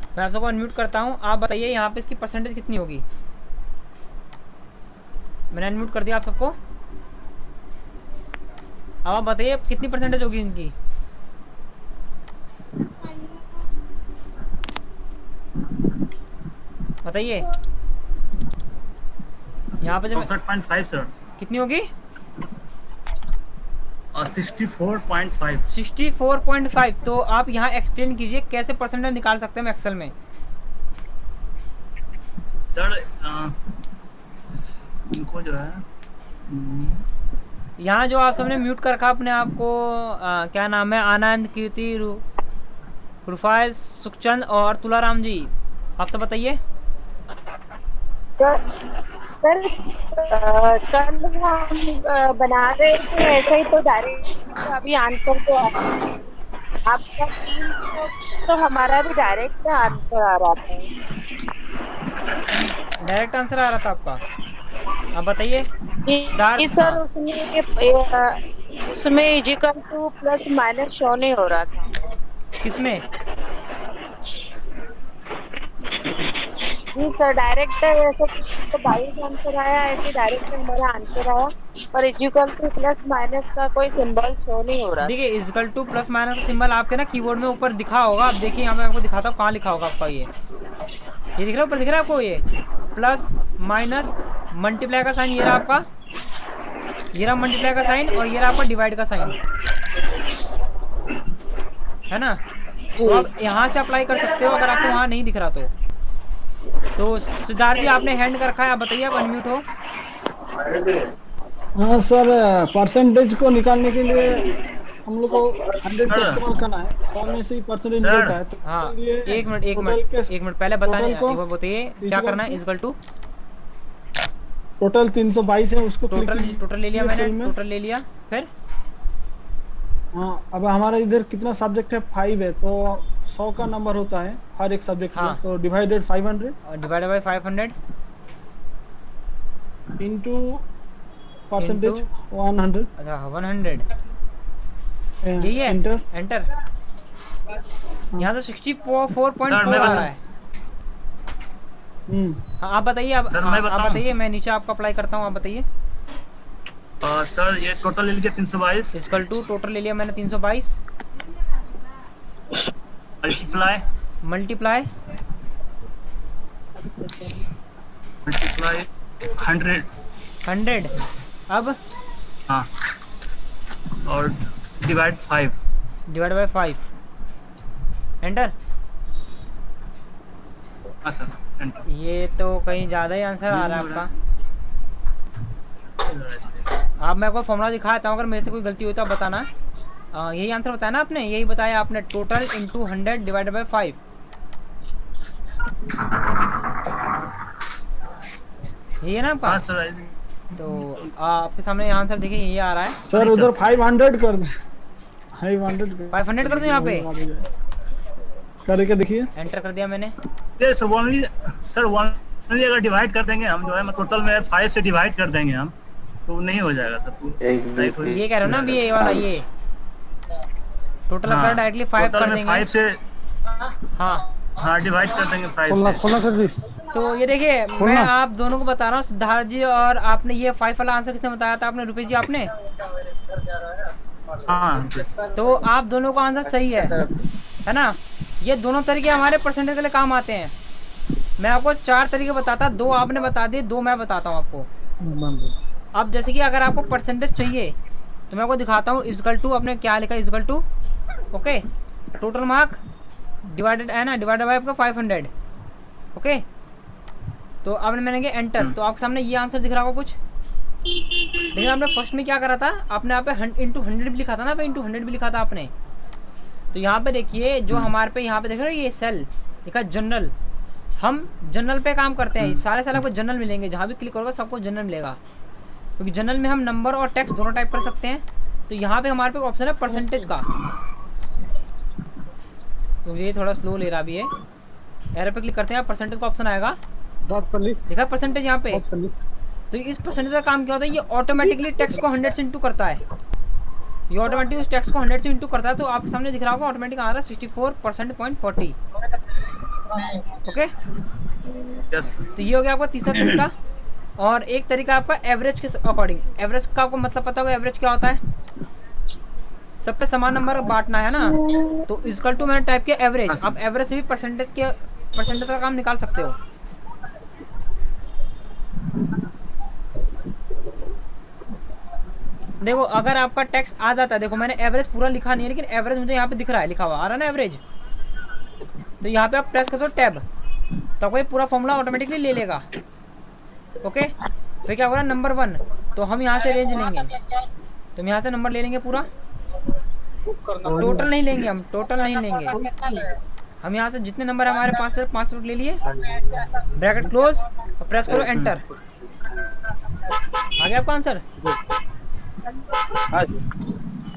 मैं आप सबको अनम्यूट करता हूँ, आप बताइए यहाँ पे इसकी परसेंटेज कितनी होगी। मैंने अनम्यूट कर दिया आप सबको, अब आप बताइए कितनी परसेंटेज होगी इनकी? बताइए यहाँ पे जब 64.5 सर। कितनी होगी? 64.5। 64.5। तो आप यहाँ एक्सप्लेन कीजिए कैसे परसेंटेज निकाल सकते हैं एक्सेल में। सर इनको जो है यहाँ जो आप सबने म्यूट कर रखा अपने आप को, क्या नाम है, आनंद, कीर्ति, रुफाइज, सुखचंद और तुलाराम जी, आप सब बताइए। सर कल हम बना रहे थे ऐसे ही, तो डायरेक्ट अभी आंसर तो आपका तो हमारा भी डायरेक्ट आंसर आ रहा था। डायरेक्ट आंसर आ रहा था आपका? आप बताइए। जी सर, उसमें equal to plus minus show नहीं हो रहा था। किसमें? जी सर, डायरेक्ट ऐसे तो 22 आंसर आया, ऐसे डायरेक्ट हमारा आंसर आया, पर इजिकल टू प्लस माइनस का कोई सिंबल शो नहीं हो रहा। देखिए इजिकल टू प्लस माइनस का सिंबल आपके ना कीबोर्ड में ऊपर दिखा होगा। आप देखिए यहाँ पे आपको दिखाता हूँ कहाँ लिखा होगा आपका। ये दिख रहा है ऊपर, दिख रहा है आपको? ये प्लस माइनस मल्टीप्लाई का साइन, ये रहा आपका, ये रहा मल्टीप्लाई का साइन, और ये रहा आपका डिवाइड का साइन, है ना? तो आप यहाँ से अप्लाई कर सकते हो अगर आपको वहाँ नहीं दिख रहा तो। तो सिद्धार्थ जी आपने हैंड कर रखा है, आप बताइए, आप अनम्यूट हो। हाँ सर, परसेंटेज को निकालने के लिए हम लोग को 100 का इस्तेमाल करना है। 100 में से ही परसेंटेज निकलता है। तो हाँ, इसके लिए एक मिनट पहले बताने, एक बार बताइए क्या करना है। इक्वल टू टोटल 322 है, उसको टोटल ले लिया मैंने, टोटल ले लिया। फिर हाँ, अब हमारा इधर कितना सब्जेक्ट है? 5 है, तो 100 का नंबर होता है हर एक सब्जेक्ट में। तो divided 500 divided by 500 into percentage 100। अच्छा 100, यही है। एंटर। यहाँ तो 64.4 आ रहा है। हाँ आप बताइए, आप बताइए, मैं नीचे आपको अप्लाई करता हूँ, आप बताइए। सर ये टोटल ले लीजिए 322 इक्वल टू टोटल ले लिया मैंने 322 मल्टीप्लाई 100। अब हाँ, और डिवाइड बाय 5। एंटर। हाँ सर, एंटर। ये तो कहीं ज़्यादा ही आंसर आ रहा है आपका। आप मैं आपको फॉर्मूला दिखाता हूँ, अगर मेरे से कोई गलती हुई तो आप बताना। यही आंसर बताया ना आपने? यही बताया आपने, टोटल इंटू 100 डिवाइडेड बाय 5। यही है ना आपका? हाँ सर। तो आपके सामने आंसर देखिए, यही आ रहा है सर। उधर 500 कर दे, 500 कर दूं यहाँ पे, करके देखिए। एंटर कर दिया मैंने। सर ओनली अगर डिवाइड कर देंगे हम, जो है टोटल में 5 से डिवाइड कर देंगे हम, तो नहीं हो जाएगा सर। ये कह रहे हो ना अभी, ये वाला, ये टोटल अगर डायरेक्टली 5 कर देंगे 5 से, हाँ डिवाइड कर देंगे 5 से। तो ये देखिए, मैं आप दोनों को बता रहा हूँ, सिद्धार्थ जी और आपने, ये 5 वाला आंसर किसने बताया था? आपने, रुपेश जी आपने? हाँ, तो आप दोनों का आंसर सही है ना? ये दोनों तरीके हमारे परसेंटेज के लिए काम आते हैं। मैं आपको 4 तरीके बताता, 2 आपने बता दिए, 2 मैं बताता हूँ आपको। अब जैसे कि अगर आपको परसेंटेज चाहिए तो मैं आपको दिखाता हूँ। इक्वल टू, आपने क्या लिखा? Equal to, okay, total mark divided है ना, डिवाइडेड बाय आपका 500, ओके। तो आपने मैंने किया एंटर, तो आपके सामने ये आंसर दिख रहा होगा कुछ। लेकिन आपने फर्स्ट में क्या करा था? आपने यहाँ पे इंटू 100 भी लिखा था ना, पे इंटू 100 भी लिखा था आपने। तो यहाँ पे देखिए, जो हमारे पे यहाँ पे देख रहे हो, ये सेल लिखा जनरल। हम जनरल पे काम करते हैं, सारे साल आपको जनरल मिलेंगे, जहाँ भी क्लिक करोगे सबको जनरल मिलेगा, क्योंकि जनरल में हम नंबर और टेक्स्ट दोनों टाइप कर सकते हैं। तो यहाँ पे हमारे पे ऑप्शन है परसेंटेज का। तो ये थोड़ा स्लो ले रहा भी है, एरर पे क्लिक करते हैं, परसेंटेज का ऑप्शन आएगा, देखा परसेंटेज यहाँ पे। तो इस परसेंटेज का काम क्या होता है? ये ऑटोमेटिकली टेक्स्ट को 100 से इंटू करता है। ये ऑटोमेटिक उस टेक्स्ट को 100 से इंटू करता है। तो आपके सामने दिख रहा होगा ऑटोमेटिक आ रहा है 64%.40, ओके। तो ये हो गया आपका तीसरा तरीका। और एक तरीका आपका एवरेज के अकॉर्डिंग। एवरेज का आपको मतलब पता होगा, एवरेज क्या होता है? सब पे समान नंबर बांटना है ना, तो इक्वल टू मैंने टाइप किया एवरेज। आप एवरेज से भी परसेंटेज का काम निकाल सकते हो। देखो अगर आपका टेक्स्ट आ जाता है, देखो मैंने एवरेज पूरा लिखा नहीं है लेकिन एवरेज मुझे यहाँ पे दिख रहा है, लिखा हुआ आ रहा है ना एवरेज, तो यहाँ पे आप प्रेस करो टैब, तो आपको ये पूरा फॉर्मूला ऑटोमेटिकली ले लेगा। ओके, फिर क्या होगा नंबर 1, तो हम यहाँ से रेंज लेंगे, तो हम यहाँ से नंबर ले लेंगे पूरा, टोटल नहीं लेंगे, हम टोटल नहीं लेंगे, हम यहाँ से जितने नंबर हमारे पास 5 ले लिए, ब्रैकेट क्लोज और प्रेस करो एंटर। आ गया आपका आंसर।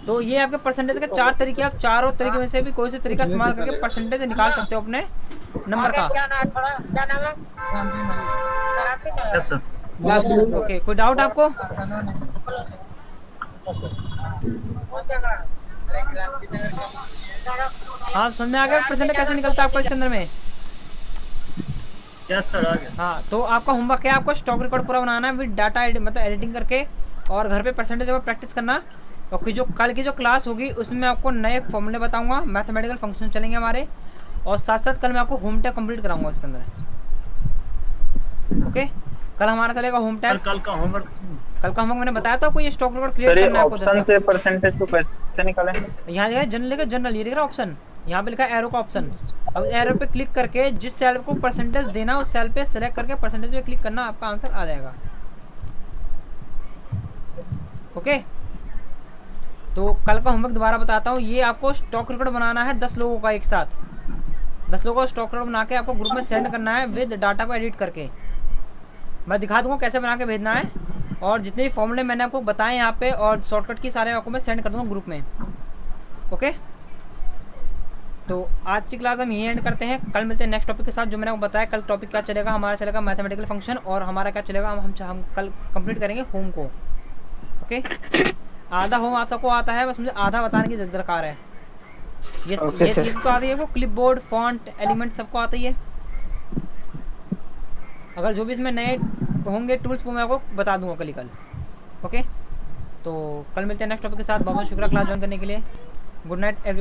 तो ये आपके परसेंटेज के 4 तरीके, आप चारों तरीके में से भी कोई सा तरीका इस्तेमाल करके परसेंटेज निकाल सकते हो अपने नंबर का। Yes sir. ओके, कोई डाउट आपको? हाँ समझ में आ गया परसेंटेज कैसे निकलता है आपको इसके अंदर में? यस सर आ गया। हाँ, तो आपका होमवर्क क्या है, आपको स्टॉक रिकॉर्ड पूरा बनाना है विद डाटा मतलब एडिटिंग करके, और घर पे परसेंटेज पर प्रैक्टिस करना। और जो कल की जो क्लास होगी उसमें मैं आपको नए फॉर्मूले बताऊंगा, मैथमेटिकल फंक्शन चलेंगे हमारे, और साथ साथ कल मैं आपको होम टैग कंप्लीट कराऊंगा उसके अंदर। ओके, कल हमारा चलेगा होम टैग। कल का होमवर्क मैंने बताया था आपको, ये स्टॉक रिकॉर्ड क्रिएट करना है आपको। ऑप्शन से परसेंटेज को कैसे निकालें? यहाँ लिखा है जनरल, ये दिख रहा है ऑप्शन, यहाँ पे लिखा है एरो का ऑप्शन। अब एरो पे क्लिक करके जिस सेल को परसेंटेज देना उस सेल पे सेलेक्ट करके परसेंटेज पे क्लिक करना, आपका आंसर आ जाएगा। ओके, तो कल का होमवर्क दोबारा बताता हूँ। ये आपको स्टॉक रिकॉर्ड बनाना है 10 लोगों का एक साथ, 10 लोगों का स्टॉक रिकॉर्ड बना के आपको ग्रुप में सेंड करना है विद डाटा को एडिट करके। मैं दिखा दूंगा कैसे बना के भेजना है, और जितने भी फॉर्मूले मैंने आपको बताए यहाँ पे और शॉर्टकट की सारे आपको मैं सेंड कर दूँगा ग्रुप में। ओके, तो आज की क्लास हम यही एंड करते हैं, कल मिलते हैं नेक्स्ट टॉपिक के साथ। जो मैंने आपको बताया कल टॉपिक क्या चलेगा, हमारा चलेगा मैथमेटिकल फंक्शन, और हमारा क्या चलेगा, हम कल कंप्लीट करेंगे होम को। ओके, आधा होम आप सबको आता है, बस मुझे आधा बताने की दरकार है। ये चीज़ तो आती है वो, क्लिपबोर्ड, फॉन्ट, एलिमेंट सबको आता ही है। अगर जो भी इसमें नए होंगे टूल्स वो मैं आपको बता दूंगा कल। ओके, तो कल मिलते हैं नेक्स्ट टॉपिक के साथ। बहुत बहुत शुक्रिया क्लास ज्वाइन करने के लिए। Good night everyone.